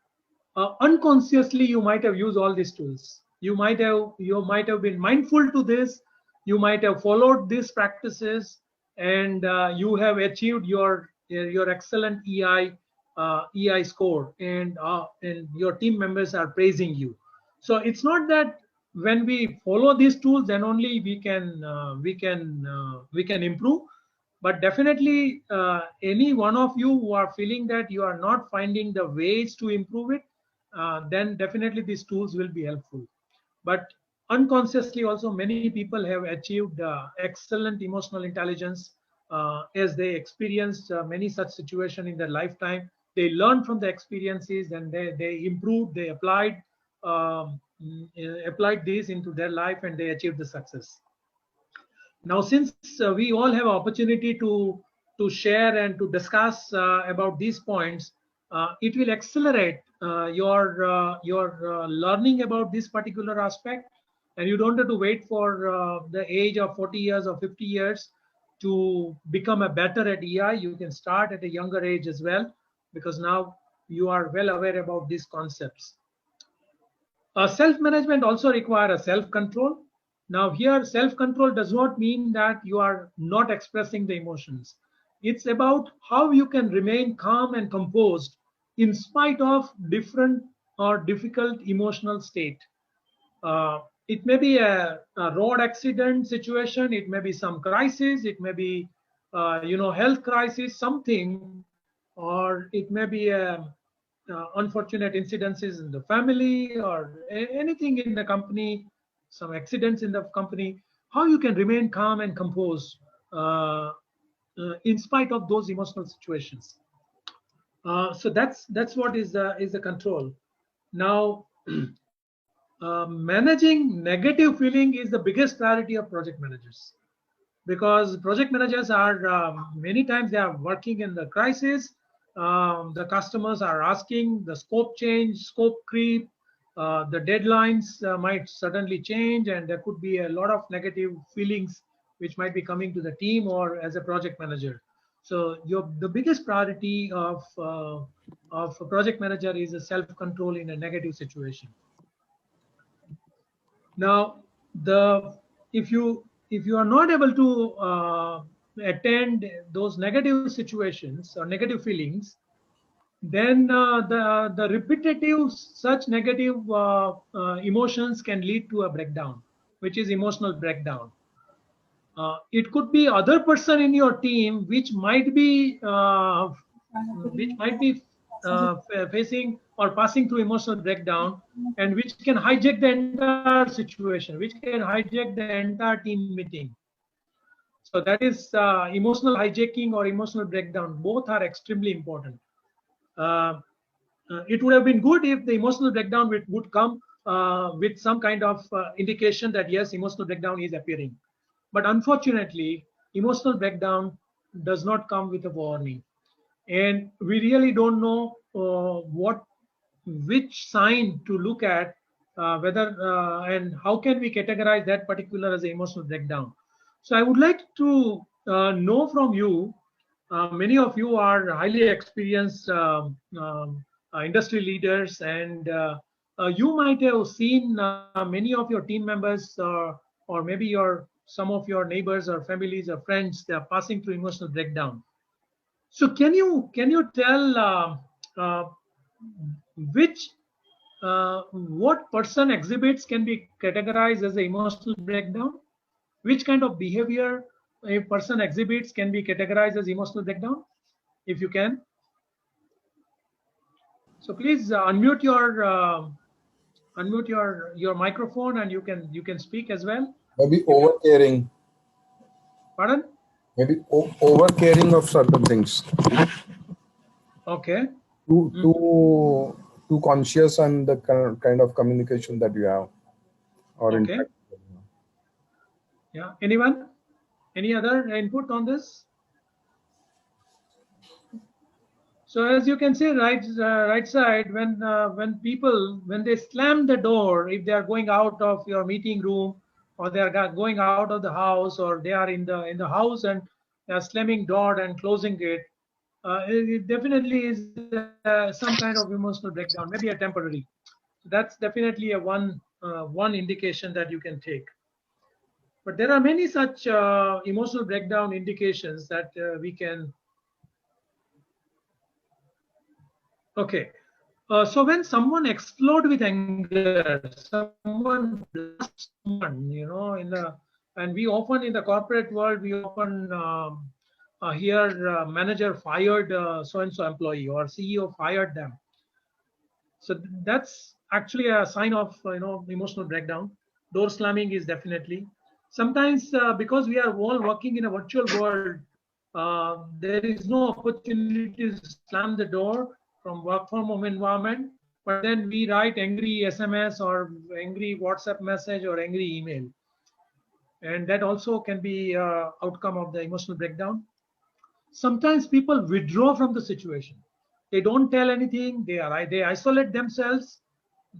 unconsciously you might have used all these tools. You might have been mindful to this. You might have followed these practices, and you have achieved your excellent EI score, and your team members are praising you. So it's not that when we follow these tools, then only we can improve. But definitely, any one of you who are feeling that you are not finding the ways to improve it, then definitely these tools will be helpful. But unconsciously also, many people have achieved excellent emotional intelligence as they experienced many such situations in their lifetime. They learned from the experiences, and they improved, they applied these into their life, and they achieved the success. Now, since we all have opportunity to share and to discuss about these points, it will accelerate your learning about this particular aspect, and you don't have to wait for the age of 40 years or 50 years to become a better at EI. You can start at a younger age as well, because now you are well aware about these concepts. Self-management also requires a self-control. Now here, self-control does not mean that you are not expressing the emotions. It's about how you can remain calm and composed in spite of different or difficult emotional state. It may be a road accident situation, it may be some crisis, it may be health crisis, something, or it may be a unfortunate incidences in the family, or anything in the company, some accidents in the company. How you can remain calm and composed in spite of those emotional situations. So that's what is the control. Now, managing negative feeling is the biggest priority of project managers, because project managers are many times they are working in the crisis. The customers are asking the scope change, scope creep, the deadlines might suddenly change, and there could be a lot of negative feelings which might be coming to the team or as a project manager. So the biggest priority of a project manager is a self-control in a negative situation. Now, if you are not able to attend those negative situations or negative feelings, then the repetitive such negative emotions can lead to a breakdown, which is emotional breakdown. It could be other person in your team which might be facing or passing through emotional breakdown, and which can hijack the entire situation, which can hijack the entire team meeting. So that is emotional hijacking or emotional breakdown. Both are extremely important. It would have been good if the emotional breakdown would come with some kind of indication that yes, emotional breakdown is appearing. But unfortunately, emotional breakdown does not come with a warning, and we really don't know which sign to look at, whether and how can we categorize that particular as an emotional breakdown. So I would like to know from you. Many of you are highly experienced industry leaders, and you might have seen many of your team members, or maybe some of your neighbors or families or friends, they are passing through emotional breakdown. So can you tell what person exhibits can be categorized as an emotional breakdown? Which kind of behavior a person exhibits can be categorized as emotional breakdown, if you can? So please unmute your microphone, and you can speak as well. Maybe over caring. Pardon? Maybe over caring of certain things. Okay. Too too conscious and the kind of communication that you have or Okay. interaction that you have. Yeah. Anyone? Any other input on this? So as you can see, right side, when people, when they slam the door, if they are going out of your meeting room, or they are going out of the house, or they are in the house and they are slamming door and closing it, it definitely is some kind of emotional breakdown, maybe a temporary. So that's definitely a one indication that you can take. But there are many such emotional breakdown indications that we can. Okay. So when someone explodes with anger, someone blasts someone, and we often in the corporate world, we often hear manager fired so-and-so employee or CEO fired them. So that's actually a sign of emotional breakdown. Door slamming is definitely. Sometimes because we are all working in a virtual world, there is no opportunity to slam the door from work from home environment, but then we write angry SMS or angry WhatsApp message or angry email, and that also can be outcome of the emotional breakdown. Sometimes people withdraw from the situation. They don't tell anything. They isolate themselves.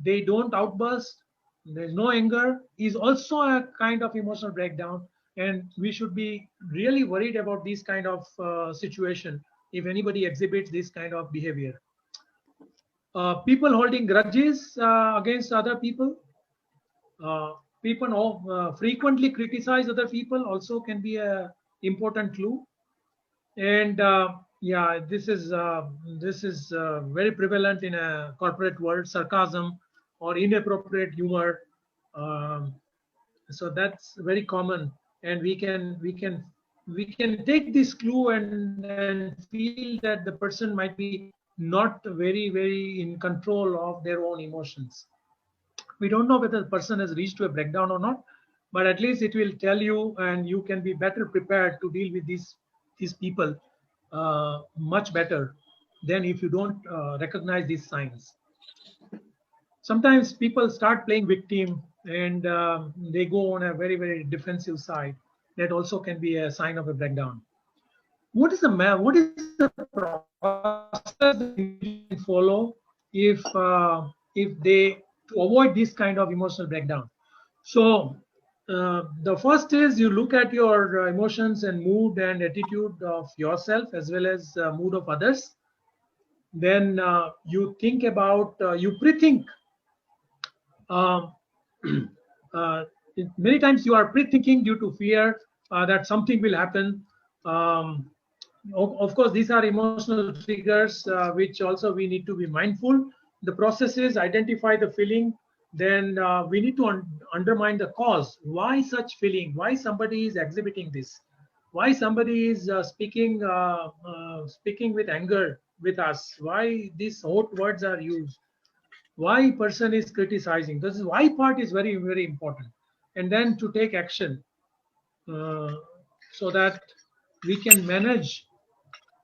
They don't outburst. There's no anger. Is also a kind of emotional breakdown, and we should be really worried about this kind of situation if anybody exhibits this kind of behavior. People holding grudges against other people. People frequently criticize other people also can be a important clue. And yeah, this is very prevalent in a corporate world: sarcasm or inappropriate humor. Um, so that's very common, and we can take this clue and feel that the person might be not very in control of their own emotions. We don't know whether the person has reached to a breakdown or not, but at least it will tell you, and you can be better prepared to deal with these people much better than if you don't recognize these signs. Sometimes people start playing victim, and they go on a very defensive side. That also can be a sign of a breakdown. What is the process that you can follow if they, to avoid this kind of emotional breakdown? So the first is you look at your emotions and mood and attitude of yourself as well as mood of others. Then you think about, you pre-think. Um, uh, Many times you are pre-thinking due to fear that something will happen. Um, of course, these are emotional triggers which also we need to be mindful. The process is identify the feeling, then we need to undermine the cause. Why such feeling? Why somebody is exhibiting this? Why somebody is speaking with anger with us? Why these hot words are used? Why person is criticizing? This is why part is very important, and then to take action uh, so that we can manage,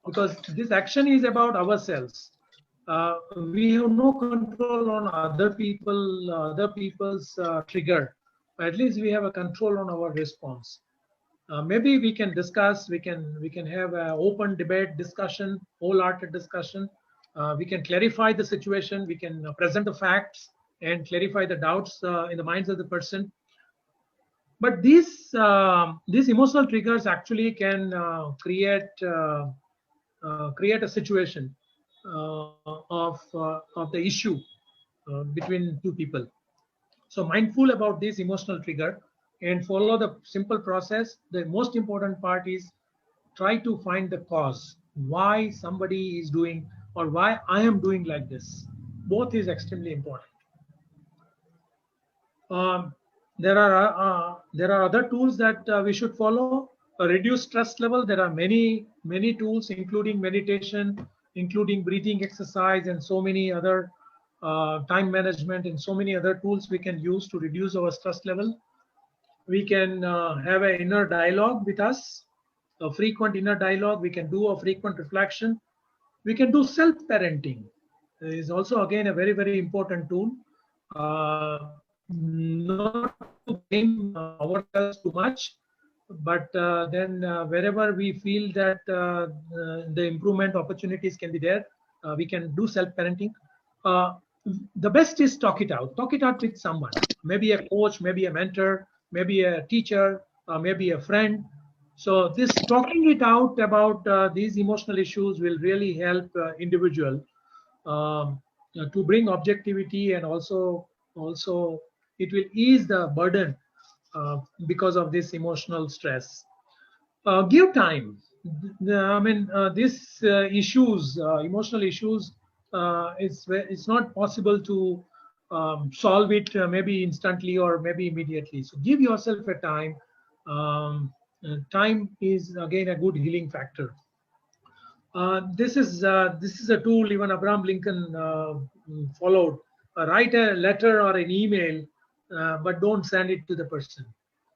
because this action is about ourselves. We have no control on other people's trigger. At least we have a control on our response. Maybe we can discuss. We can have an open debate, discussion, wholehearted discussion. We can clarify the situation. We can present the facts and clarify the doubts in the minds of the person. But these emotional triggers actually can create a situation of the issue between two people. So mindful about this emotional trigger and follow the simple process. The most important part is try to find the cause, why somebody is doing or why I am doing like this. Both is extremely important. Um, there are other tools that we should follow. A reduced stress level. There are many tools, including meditation, including breathing exercise, and so many other time management, and so many other tools we can use to reduce our stress level. We can have an inner dialogue with us, a frequent inner dialogue. We can do a frequent reflection. We can do self-parenting. is also again a very, very important tool. Not to blame ourselves too much, but then wherever we feel that the improvement opportunities can be there, we can do self-parenting. The best is talk it out with someone, maybe a coach, maybe a mentor, maybe a teacher, maybe a friend. So this talking it out about these emotional issues will really help individual to bring objectivity, and also it will ease the burden because of this emotional stress. Give time. These issues, emotional issues, it's not possible to solve it maybe instantly or maybe immediately. So give yourself a time. Time is again a good healing factor. This is a tool even Abraham Lincoln followed. Write a letter or an email, but don't send it to the person.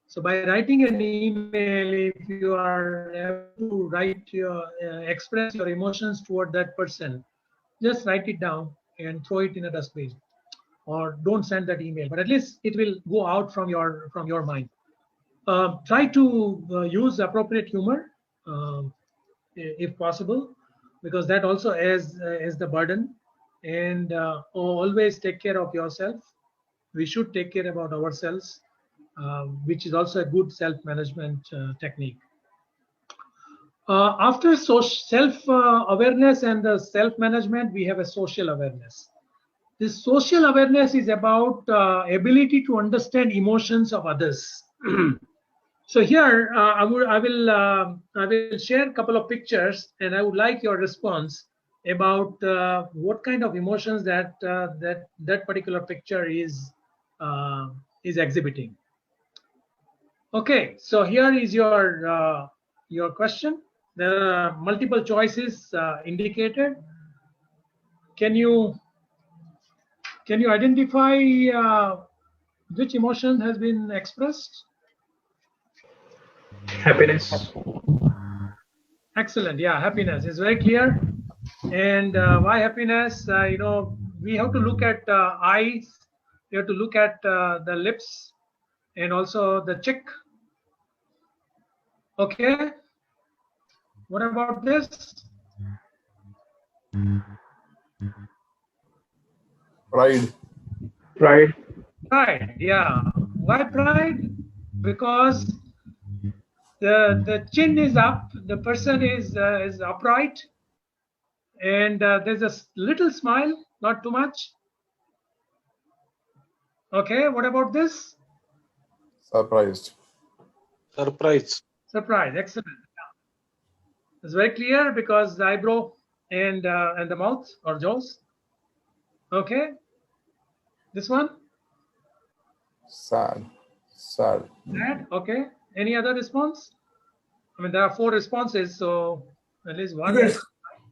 So by writing an email, if you are able to write your express your emotions toward that person, just write it down and throw it in a dustbin, or don't send that email. But at least it will go out from your mind. Try to use appropriate humor. If possible, because that also is the burden. And always take care of yourself. We should take care about ourselves, which is also a good self-management technique. After self-awareness and the self-management, we have a social awareness. This social awareness is about ability to understand emotions of others. So here I will share a couple of pictures, and I would like your response about what kind of emotions that particular picture is exhibiting. Okay, so here is your question. There are multiple choices indicated. Can you identify which emotion has been expressed? Happiness. Excellent. Yeah, happiness is very clear. And why happiness? We have to look at eyes. We have to look at the lips, and also the cheek. Okay. What about this? Pride. Pride. Pride. Yeah. Why pride? Because the chin is up, the person is upright, and there's a little smile, not too much. Okay, what about this? Surprised. Surprise. Surprise. Excellent. Yeah. It's very clear because the eyebrow and the mouth or jaws. Okay. This one? Sad. Sad. Sad. Okay. Any other response? I mean, there are 4 responses, so at least one.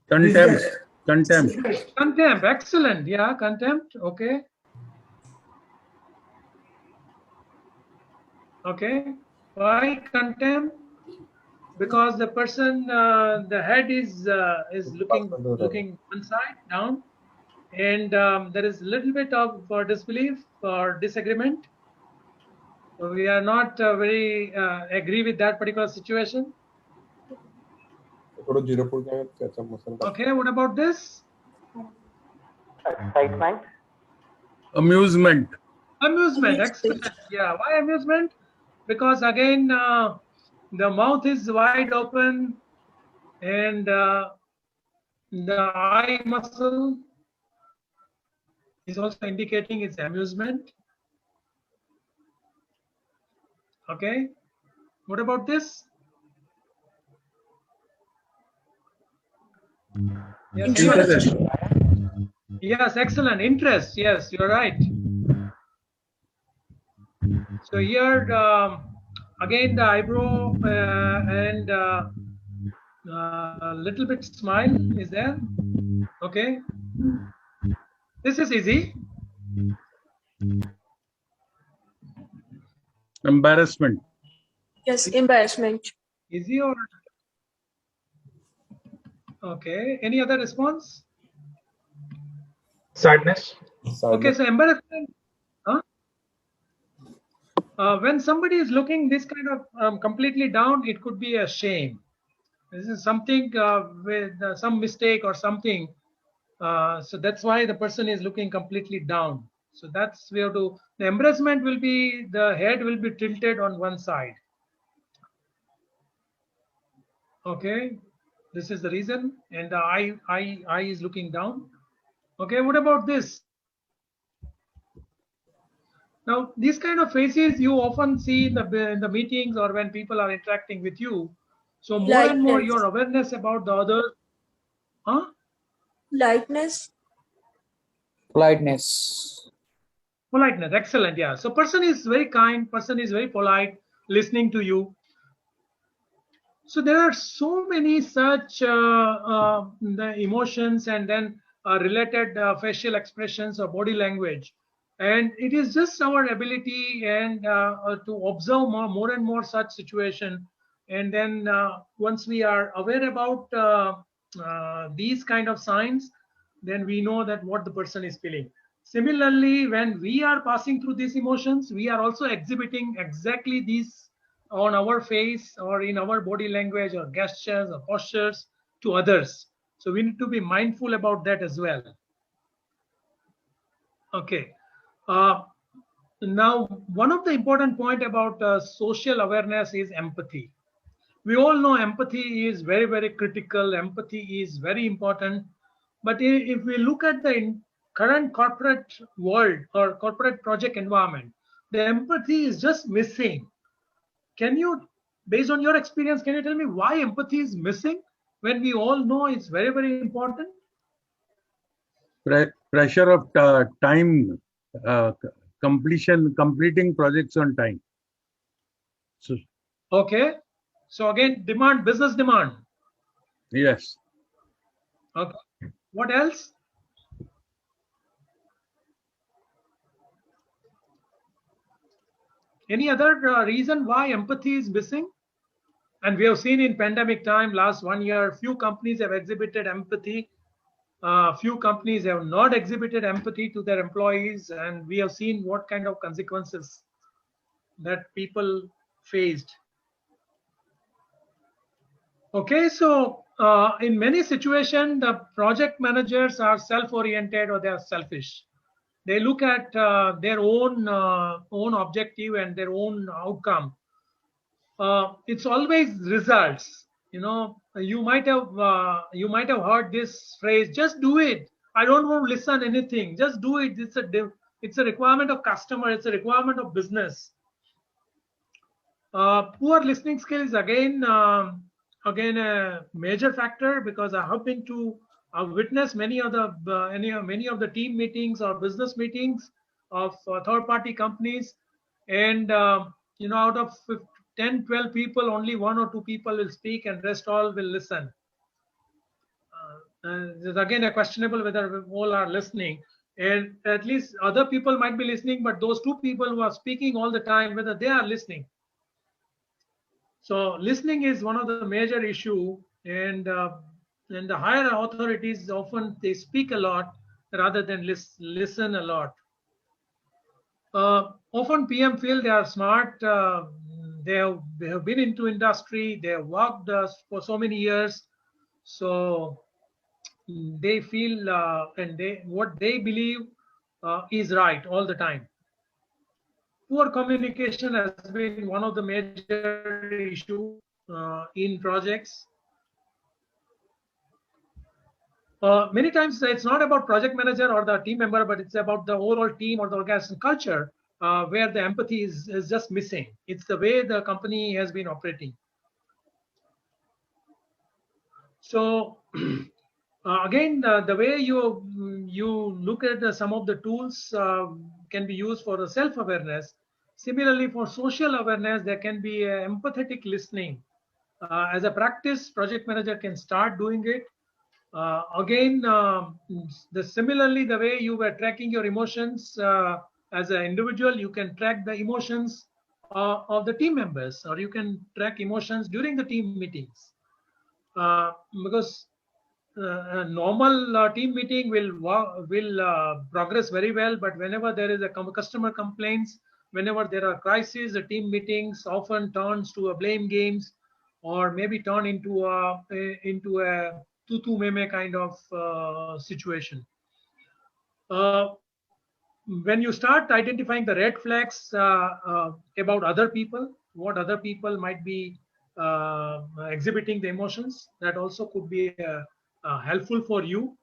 Contempt. Contempt. Contempt. Excellent. Yeah, contempt. Okay. Okay. Why contempt? Because the person, the head is looking one side down, and there is a little bit of disbelief or disagreement. So we are not very agree with that particular situation. Okay, what about this? Excitement. Amusement. Amusement. Excellent. Yeah, why amusement? Because again, the mouth is wide open, and the eye muscle is also indicating its amusement. Okay, what about this? Yes, Interest. yes, excellent. Interest. Yes, you're right. So here, again, the eyebrow and little bit smile is there. Okay, this is easy. Embarrassment. Yes, embarrassment. Easy or okay? Any other response? Sadness. Okay, so embarrassment. Huh? When somebody is looking this kind of completely down, it could be a shame. This is something with some mistake or something. So that's why the person is looking completely down. So that's we have to. The embarrassment will be the head will be tilted on one side. Okay, this is the reason, and the eye is looking down. Okay, what about this? Now, these kind of faces you often see in the meetings or when people are interacting with you. So more and more Lightness. your awareness about the other. Huh? Lightness. Politeness. Politeness, excellent. Yeah. So person is very kind, person is very polite, listening to you. So there are so many such the emotions and then related facial expressions or body language, and it is just our ability and to observe more and more such situation, and then once we are aware about these kind of signs, then we know that what the person is feeling. Similarly, when we are passing through these emotions, we are also exhibiting exactly these on our face or in our body language or gestures or postures to others. So we need to be mindful about that as well. Okay. Now, one of the important point about social awareness is empathy. We all know empathy is very, very critical. Empathy is very important. But if we look at the current corporate world or corporate project environment, the empathy is just missing. Can you, based on your experience, can you tell me why empathy is missing when we all know it's very, very important? Pressure of time, completing projects on time. So, Okay. So again, demand, business demand. yes. Okay. What else? Any other reason why empathy is missing? And we have seen in pandemic time, last 1 year, few companies have exhibited empathy. Few companies have not exhibited empathy to their employees, and we have seen what kind of consequences that people faced. Okay, so in many situations, the project managers are self-oriented or they are selfish. They look at their own objective and their own outcome. It's always results. You know, you might have heard this phrase: "Just do it. I don't want to listen anything. Just do it. It's a requirement of customer. It's a requirement of business." Poor listening skills again a major factor, because I have been to witness many of the team meetings or business meetings of third-party companies, and out of 10-12 people, only 1 or 2 people will speak and rest all will listen. There's again a questionable whether all are listening, and at least other people might be listening, but those 2 people who are speaking all the time, whether they are listening. So listening is one of the major issue, and the higher authorities often they speak a lot rather than listen a lot. Often PM feel they are smart. They have been into industry. They have worked for so many years, so they feel and what they believe is right all the time. Poor communication has been one of the major issue in projects. Many times it's not about project manager or the team member, but it's about the overall team or the organization culture where the empathy is just missing. It's the way the company has been operating. So again, the way you look at some of the tools can be used for the self-awareness. Similarly, for social awareness, there can be empathetic listening. As a practice, project manager can start doing it. Similarly, the way you were tracking your emotions as an individual, you can track the emotions of the team members, or you can track emotions during the team meetings. Because normal team meeting will progress very well, but whenever there is a customer complaints, whenever there are crises, the team meetings often turns to a blame games, or maybe turn into a tutu meme kind of situation. When you start identifying the red flags about other people, what other people might be exhibiting the emotions, that also could be helpful for you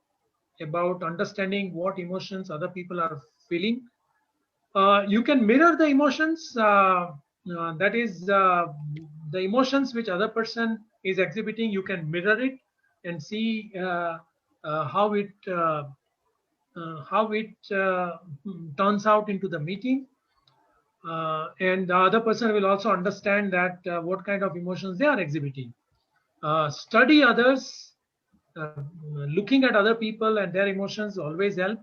about understanding what emotions other people are feeling. You can mirror the emotions, that is the emotions which other person is exhibiting. You can mirror it and see how it turns out into the meeting, and the other person will also understand that what kind of emotions they are exhibiting. Study others, looking at other people and their emotions always help.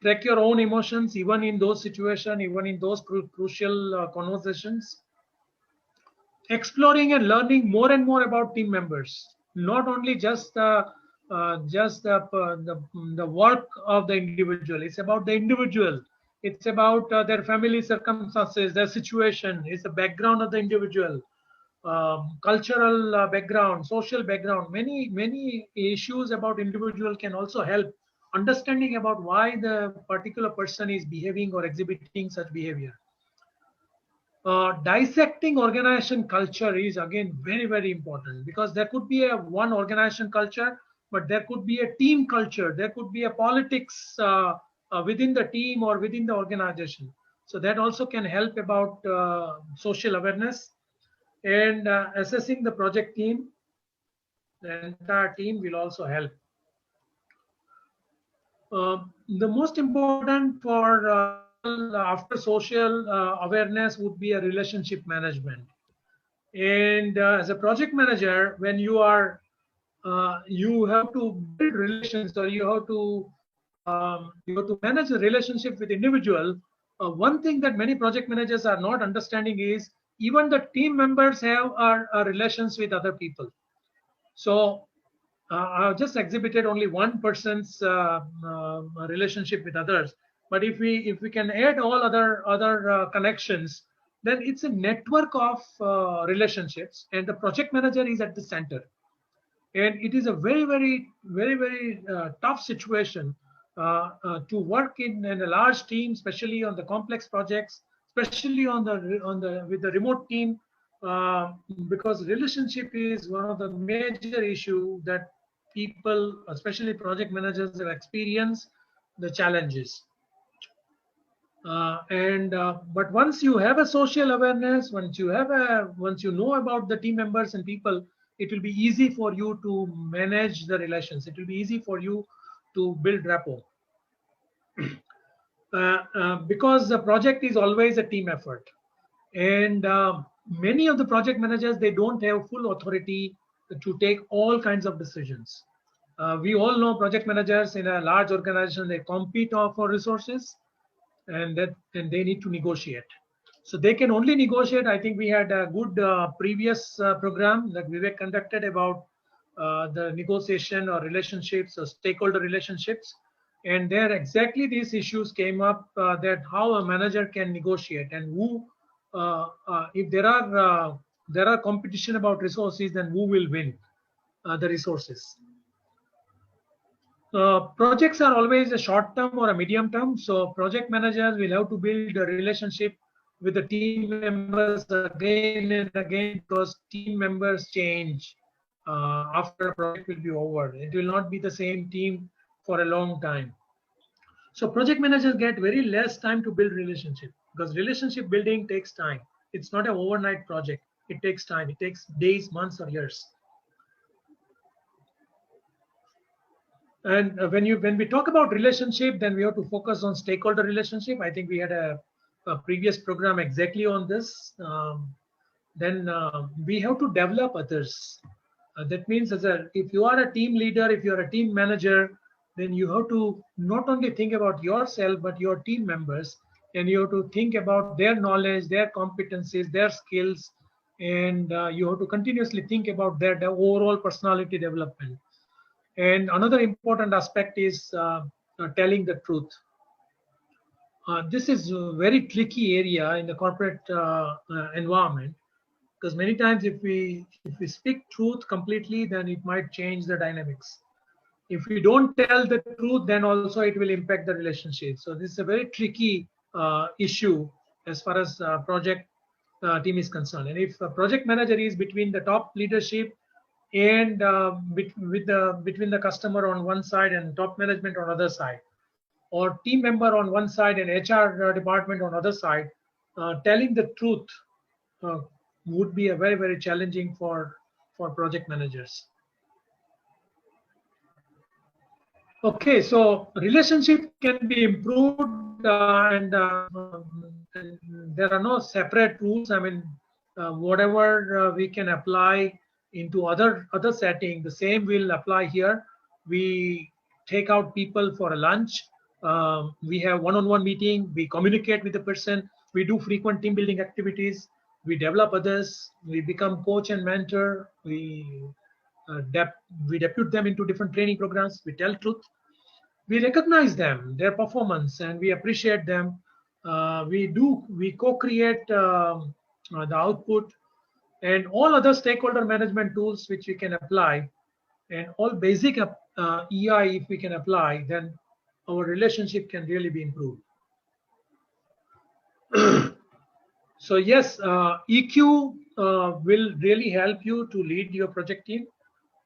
Track your own emotions even in those situations, even in those crucial conversations. Exploring and learning more and more about team members, not only just the work of the individual. It's about the individual. It's about their family circumstances, their situation. It's the background of the individual, cultural background, social background. Many issues about individual can also help understanding about why the particular person is behaving or exhibiting such behavior. Dissecting organization culture is again very important, because there could be a one organization culture, but there could be a team culture, there could be a politics within the team or within the organization. So that also can help about social awareness. And assessing the project team, the entire team will also help. The most important for after social awareness would be a relationship management. And as a project manager, when you are you have to build relations, or you have to manage a relationship with individual. One thing that many project managers are not understanding is even the team members have relations with other people. So I've just exhibited only one person's relationship with others, but if we can add all other connections, then it's a network of relationships, and the project manager is at the center. And it is a very tough situation to work in a large team, especially on the complex projects, especially on the with the remote team, because relationship is one of the major issue that people, especially project managers, have experienced the challenges. But once you have a social awareness, once you know about the team members and people, it will be easy for you to manage the relations. It will be easy for you to build rapport. Because the project is always a team effort, and many of the project managers, they don't have full authority to take all kinds of decisions. We all know project managers in a large organization, they compete for resources, and they need to negotiate. So they can only negotiate. I think we had a good previous program that Vivek conducted about the negotiation or relationships or stakeholder relationships, and there exactly these issues came up, that how a manager can negotiate, and who if there are competition about resources, then who will win the resources. Projects are always a short term or a medium term, so project managers will have to build a relationship with the team members again and again, because team members change after a project will be over. It will not be the same team for a long time. So project managers get very less time to build relationship, because relationship building takes time. It's not an overnight project. It takes time. It takes days, months, or years. And when we talk about relationship, then we have to focus on stakeholder relationship. I think we had a previous program exactly on this. Then we have to develop others. That means if you are a team leader, if you are a team manager, then you have to not only think about yourself, but your team members, and you have to think about their knowledge, their competencies, their skills, and you have to continuously think about their overall personality development. And another important aspect is telling the truth. This is a very tricky area in the corporate environment, because many times if we speak truth completely, then it might change the dynamics. If we don't tell the truth, then also it will impact the relationship. So this is a very tricky issue as far as project team is concerned. And if a project manager is between the top leadership and between the customer on one side and top management on other side, or team member on one side and HR department on other side, telling the truth uh, would be a very challenging for project managers. Okay, so relationship can be improved, and there are no separate rules. I mean, whatever we can apply into other setting, the same will apply here. We take out people for a lunch. We have one-on-one meeting. We communicate with the person. We do frequent team building activities. We develop others. We become coach and mentor. We depute them into different training programs. We tell truth. We recognize them, their performance, and we appreciate them. We co-create the output, and all other stakeholder management tools which we can apply, and all basic EI if we can apply, then our relationship can really be improved. So yes, EQ will really help you to lead your project team,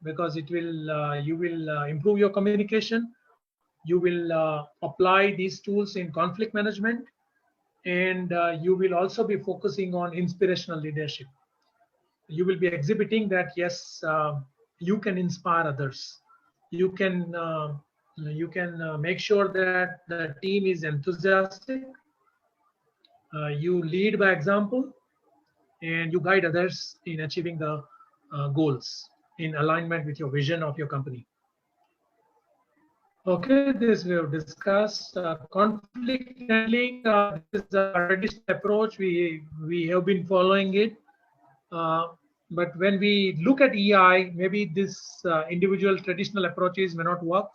because it will you will improve your communication. You will apply these tools in conflict management, and you will also be focusing on inspirational leadership. You will be exhibiting that yes, you can inspire others. You can make sure that the team is enthusiastic. You lead by example, and you guide others in achieving the goals in alignment with your vision of your company. Okay, this we have discussed. Conflict handling. This is a traditional approach. We have been following it. But when we look at EI, maybe this individual traditional approaches may not work,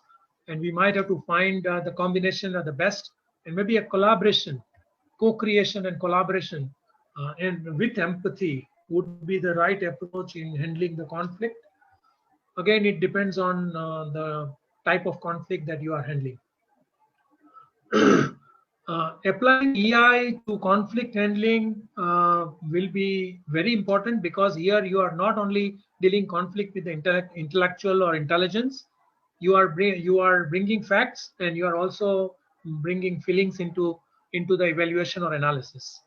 and we might have to find the combination of the best, and maybe a collaboration, co-creation and collaboration, and with empathy would be the right approach in handling the conflict. Again, it depends on the type of conflict that you are handling. Applying EI to conflict handling will be very important, because here you are not only dealing conflict with the intellectual or intelligence, you are bringing facts, and you are also bringing feelings into the evaluation or analysis.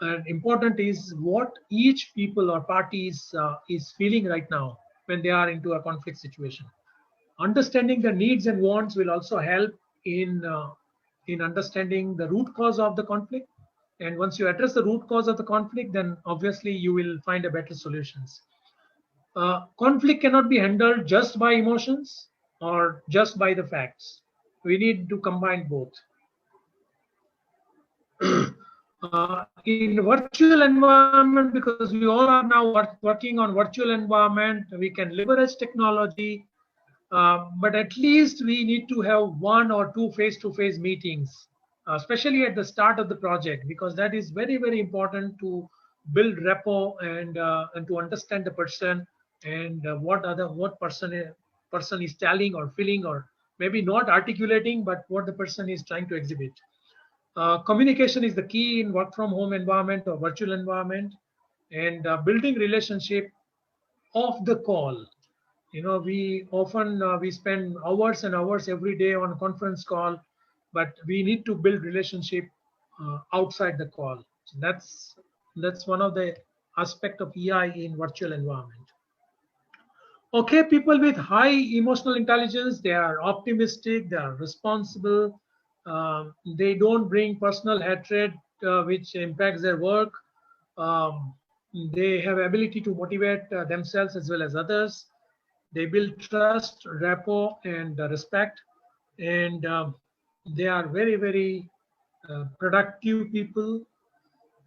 And important is what each people or parties is feeling right now when they are into a conflict situation. Understanding the needs and wants will also help in understanding the root cause of the conflict. And once you address the root cause of the conflict, then obviously you will find a better solutions. Conflict cannot be handled just by emotions or just by the facts. We need to combine both. In virtual environment, because we all are now working on virtual environment, we can leverage technology. But at least we need to have 1 or 2 face-to-face meetings, especially at the start of the project, because that is very important to build rapport and to understand the person, and what person is telling or feeling, or maybe not articulating, but what the person is trying to exhibit. Communication is the key in work from home environment or virtual environment, and building relationship off the call. You know, we often we spend hours and hours every day on a conference call, but we need to build relationship outside the call. So that's one of the aspect of EI in virtual environment. Okay, people with high emotional intelligence, they are optimistic, they are responsible, they don't bring personal hatred which impacts their work. They have ability to motivate themselves as well as others. They build trust, rapport, and respect, and they are very productive people.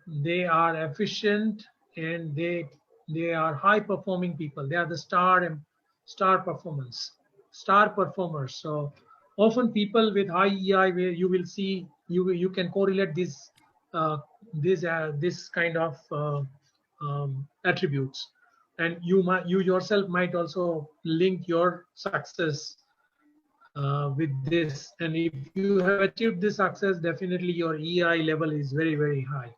They are efficient, and they are high performing people. They are the star performance. star performers. So often people with high EI, where you will see you can correlate this kind of attributes, and you yourself might also link your success with this. And if you have achieved this success, definitely your EI level is very, very high.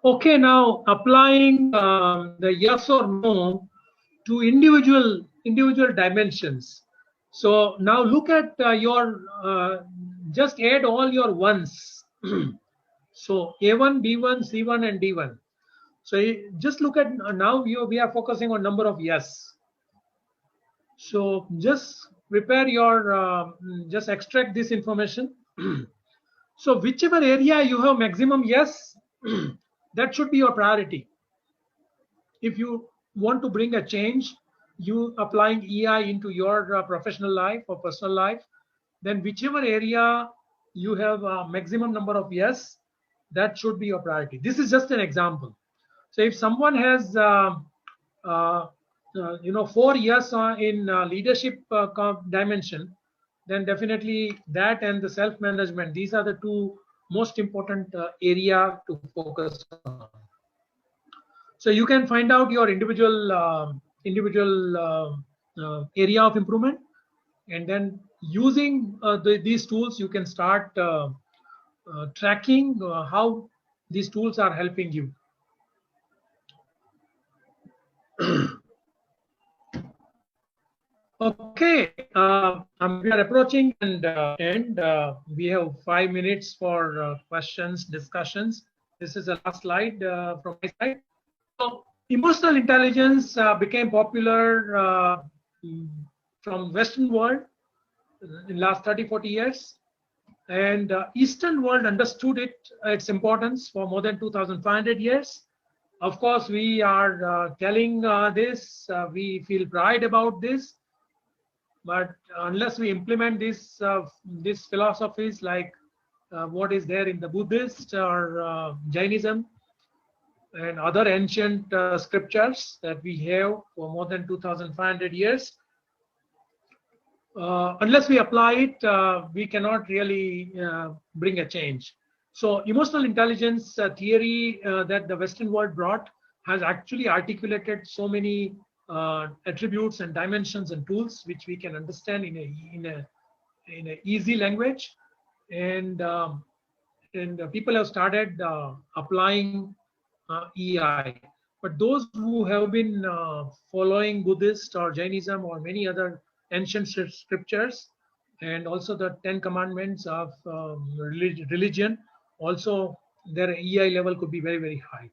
Okay, now applying the yes or no to individual dimensions. So now look at your just add all your ones. So A1, B1, C1, and D1. So just look at now we are focusing on number of yes. So just prepare your just extract this information. So whichever area you have maximum yes, that should be your priority. If you want to bring a change, you applying EI into your professional life or personal life, then whichever area you have a maximum number of yes, that should be your priority. This is just an example. So if someone has 4 years in leadership dimension, then definitely that and the self-management, these are the two most important area to focus on. So you can find out your individual area of improvement, and then using these tools, you can start tracking how these tools are helping you. Okay, we are approaching and we have 5 minutes for questions, discussions. This is the last slide from my side. So emotional intelligence became popular from Western world in last 30-40 years, and Eastern world understood its importance for more than 2,500 years. Of course, we are telling this, we feel pride about this, but unless we implement these philosophies like what is there in the Buddhist or Jainism and other ancient scriptures that we have for more than 2,500 years, unless we apply it, we cannot really bring a change. So emotional intelligence theory that the Western world brought has actually articulated so many attributes and dimensions and tools which we can understand in a easy language, and people have started applying EI. But those who have been following Buddhist or Jainism or many other ancient scriptures, and also the 10 commandments of religion, also their EI level could be very, very high.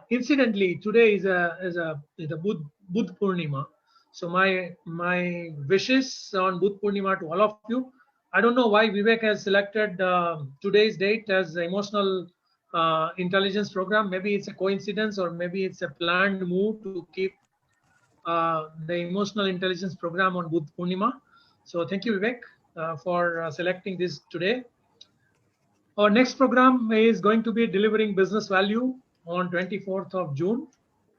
Incidentally, today is a Buddha Purnima. So my wishes on Buddha Purnima to all of you. I don't know why Vivek has selected today's date as the emotional intelligence program. Maybe it's a coincidence, or maybe it's a planned move to keep the emotional intelligence program on Buddha Purnima. So thank you, Vivek, for selecting this today. Our next program is going to be delivering business value on 24th of June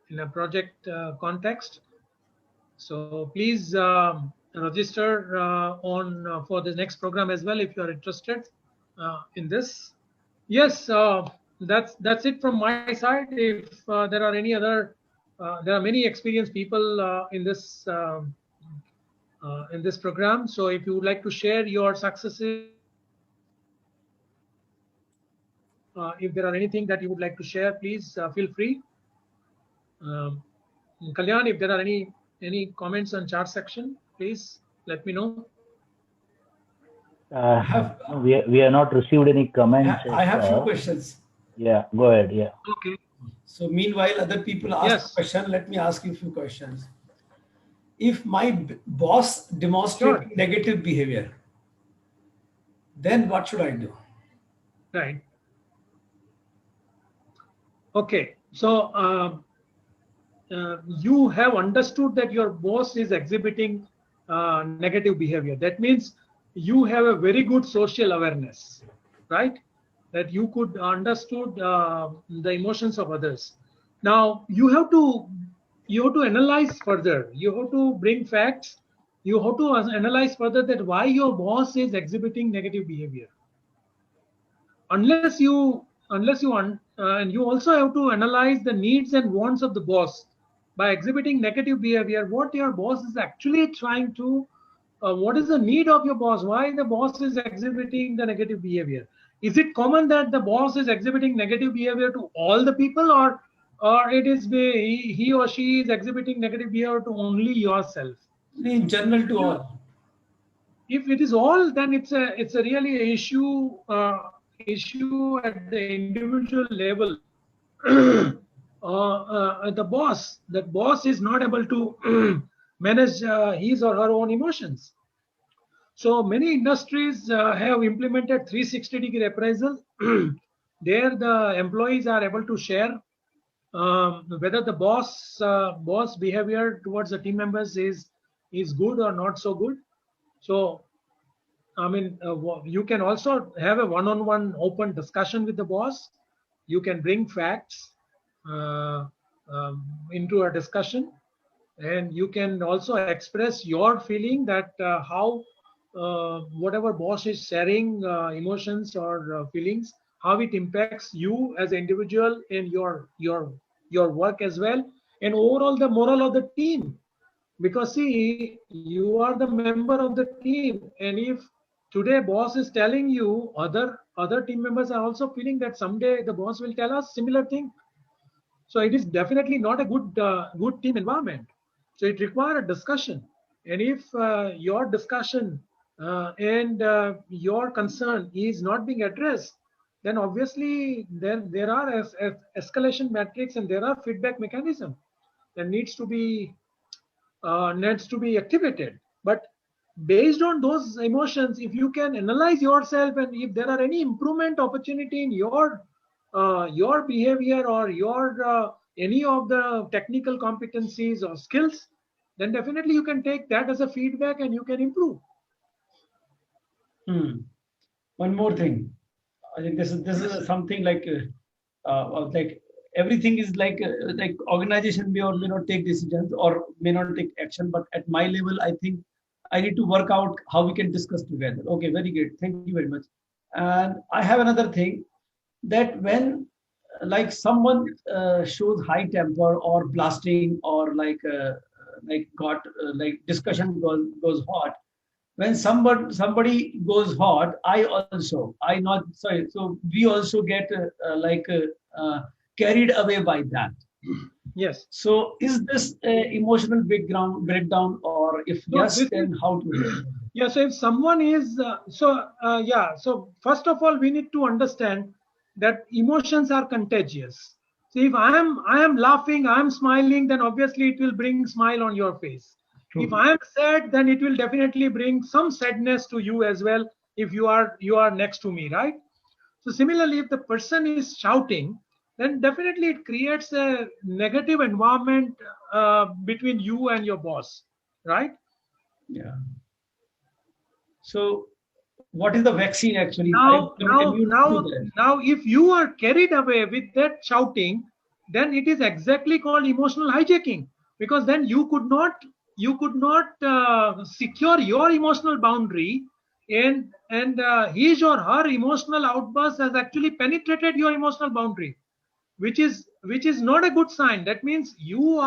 in a project context. So please register for the next program as well if you are interested in this. Yes, that's it from my side. If there are any other, there are many experienced people in this program. So if you would like to share your successes, if there are anything that you would like to share, please feel free. Kalyan, if there are any comments on chat section, please let me know. We have not received any comments. I have few questions. Yeah, go ahead. Yeah. Okay. So meanwhile, other people ask a question. Let me ask you a few questions. If my boss demonstrates negative behavior, then what should I do? Right. Okay. So you have understood that your boss is exhibiting negative behavior. That means you have a very good social awareness, right? That you could understood the emotions of others. Now you have to analyze further. You have to bring facts you have to analyze further that why your boss is exhibiting negative behavior. Unless you and you also have to analyze the needs and wants of the boss. By exhibiting negative behavior, what your boss is actually trying to, what is the need of your boss, why the boss is exhibiting the negative behavior. Is it common that the boss is exhibiting negative behavior to all the people, or it is he or she is exhibiting negative behavior to only yourself? In general to all. If it is all, then it's a really a issue at the individual level. That boss is not able to manage his or her own emotions. So many industries have implemented 360-degree appraisal. There the employees are able to share whether the boss behavior towards the team members is good or not so good. So I mean, you can also have a one-on-one open discussion with the boss. You can bring facts into a discussion, and you can also express your feeling that how whatever boss is sharing emotions or feelings, how it impacts you as an individual in your work as well, and overall the morale of the team. Because see, you are the member of the team, and if today boss is telling you, other team members are also feeling that someday the boss will tell us similar thing. So it is definitely not a good team environment. So it requires a discussion, and if your discussion and your concern is not being addressed, then obviously there are escalation metrics and there are feedback mechanism that needs to be activated. But based on those emotions, if you can analyze yourself and if there are any improvement opportunity in your behavior or your any of the technical competencies or skills, then definitely you can take that as a feedback and you can improve. One more thing. I think this is something like everything is like organization may or may not take decisions or may not take action, but at my level, I think I need to work out how we can discuss together. Okay, very good. Thank you very much. And I have another thing that when like someone shows high temper or blasting or got like discussion goes hot. When somebody goes hot, I not sorry. So we also get carried away by that. Yes. So is this emotional breakdown, or if No, yes, then how to do it? Yeah, so if someone is so first of all we need to understand that emotions are contagious. So if I am laughing, I am smiling, then obviously it will bring smile on your face. True. If I am sad, then it will definitely bring some sadness to you as well if you are next to me, right? So similarly, if the person is shouting, then definitely it creates a negative environment between you and your boss, right? Yeah. So what is the vaccine actually? Now, if you are carried away with that shouting, then it is exactly called emotional hijacking, because then you could not secure your emotional boundary, and his or her emotional outburst has actually penetrated your emotional boundary, which is not a good sign. That means you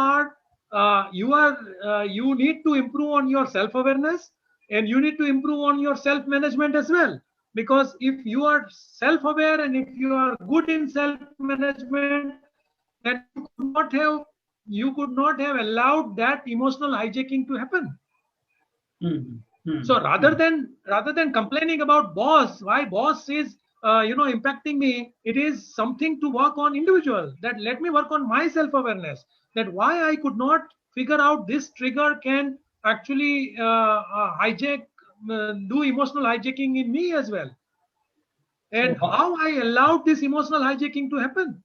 need to improve on your self-awareness, and you need to improve on your self-management as well. Because if you are self-aware and if you are good in self-management, then you could not have allowed that emotional hijacking to happen. So rather than complaining about boss, why boss is impacting me, it is something to work on individual. That let me work on my self-awareness. That why I could not figure out this trigger can actually do emotional hijacking in me as well, and So how I allowed this emotional hijacking to happen.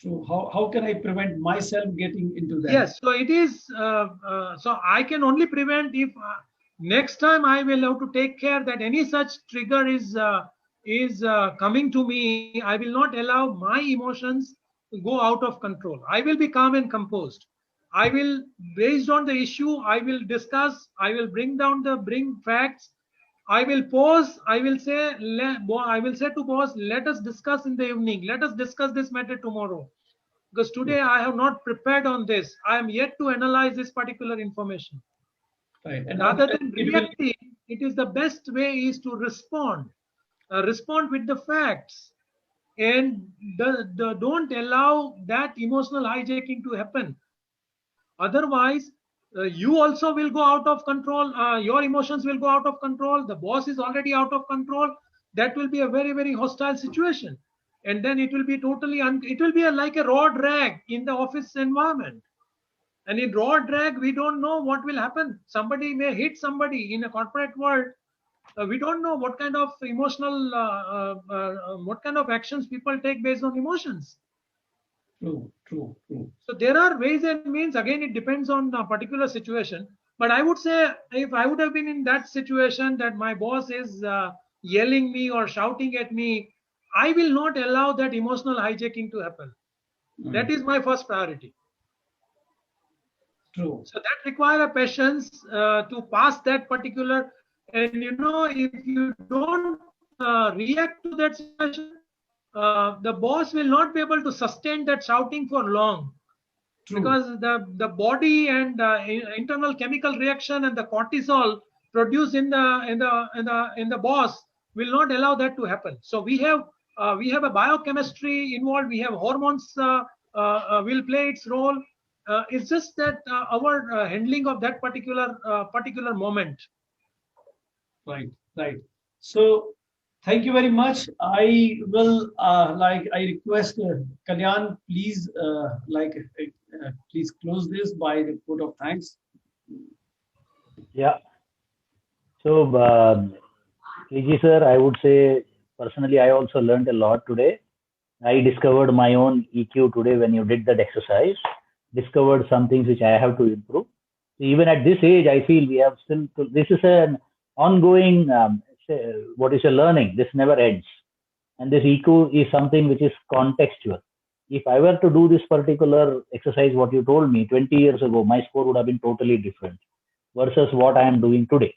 So how can I prevent myself getting into that? Yes, so it is. So I can only prevent if next time I will have to take care that any such trigger is coming to me. I will not allow my emotions to go out of control. I will be calm and composed. I will, based on the issue, I will discuss, I will bring facts, I will pause, I will say to boss, let us discuss in the evening, let us discuss this matter tomorrow. Because today I have not prepared on this. I am yet to analyze this particular information. Right. And other than reacting, it is the best way is to respond with the facts, and don't allow that emotional hijacking to happen. Otherwise, you also will go out of control. Your emotions will go out of control. The boss is already out of control. That will be a very, very hostile situation. And then it will be totally, it will be like a raw drag in the office environment. And in raw drag, we don't know what will happen. Somebody may hit somebody in a corporate world. We don't know what kind of emotional, what kind of actions people take based on emotions. True. So there are ways and means. Again, it depends on a particular situation. But I would say, if I would have been in that situation that my boss is yelling me or shouting at me, I will not allow that emotional hijacking to happen. That is my first priority. True. So that requires a patience to pass that particular. And if you don't react to that situation, the boss will not be able to sustain that shouting for long. True. Because the body and internal chemical reaction and the cortisol produced in the boss will not allow that to happen. So we have a biochemistry involved. We have hormones will play its role. It's just that our handling of that particular moment. Right. So thank you very much. I will I request Kalyan, please please close this by the vote of thanks. Yeah. So, KG sir, I would say personally, I also learned a lot today. I discovered my own EQ today when you did that exercise. Discovered some things which I have to improve. So even at this age, I feel we have still. This is an ongoing, what is a learning. This never ends, and this EQ is something which is contextual. If I were to do this particular exercise, what you told me 20 years ago, my score would have been totally different versus what I am doing today.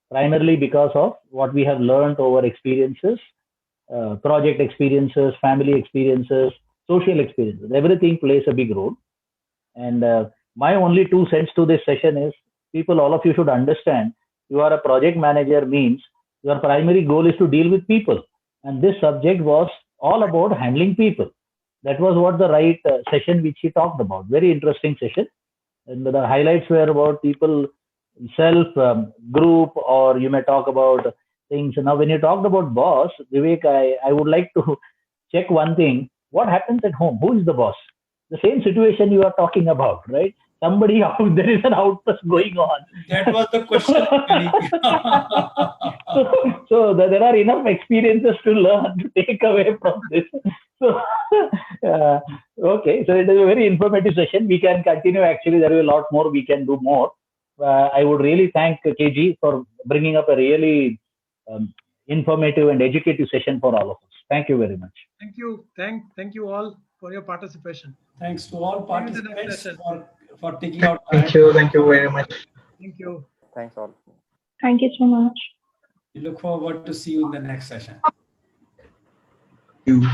Primarily because of what we have learned over experiences, project experiences, family experiences, social experiences. Everything plays a big role. And my only 2 cents to this session is, people, all of you should understand, you are a project manager means your primary goal is to deal with people. And this subject was all about handling people. That was what the right session which he talked about. Very interesting session. And the highlights were about people, self, group, or you may talk about things. Now, when you talked about boss, Vivek, I would like to check one thing. What happens at home? Who is the boss? The same situation you are talking about, right? Somebody out there is an outburst going on. That was the question. So there are enough experiences to learn, to take away from this. So okay, so it is a very informative session. We can continue. Actually, there is a lot more we can do more. I would really thank KG for bringing up a really informative and educative session for all of us. Thank you very much. Thank you. Thank you all for your participation. Thanks to all participants for taking out time. Thank you very much. Thank you. Thanks all. Thank you so much. We look forward to see you in the next session. Thank you.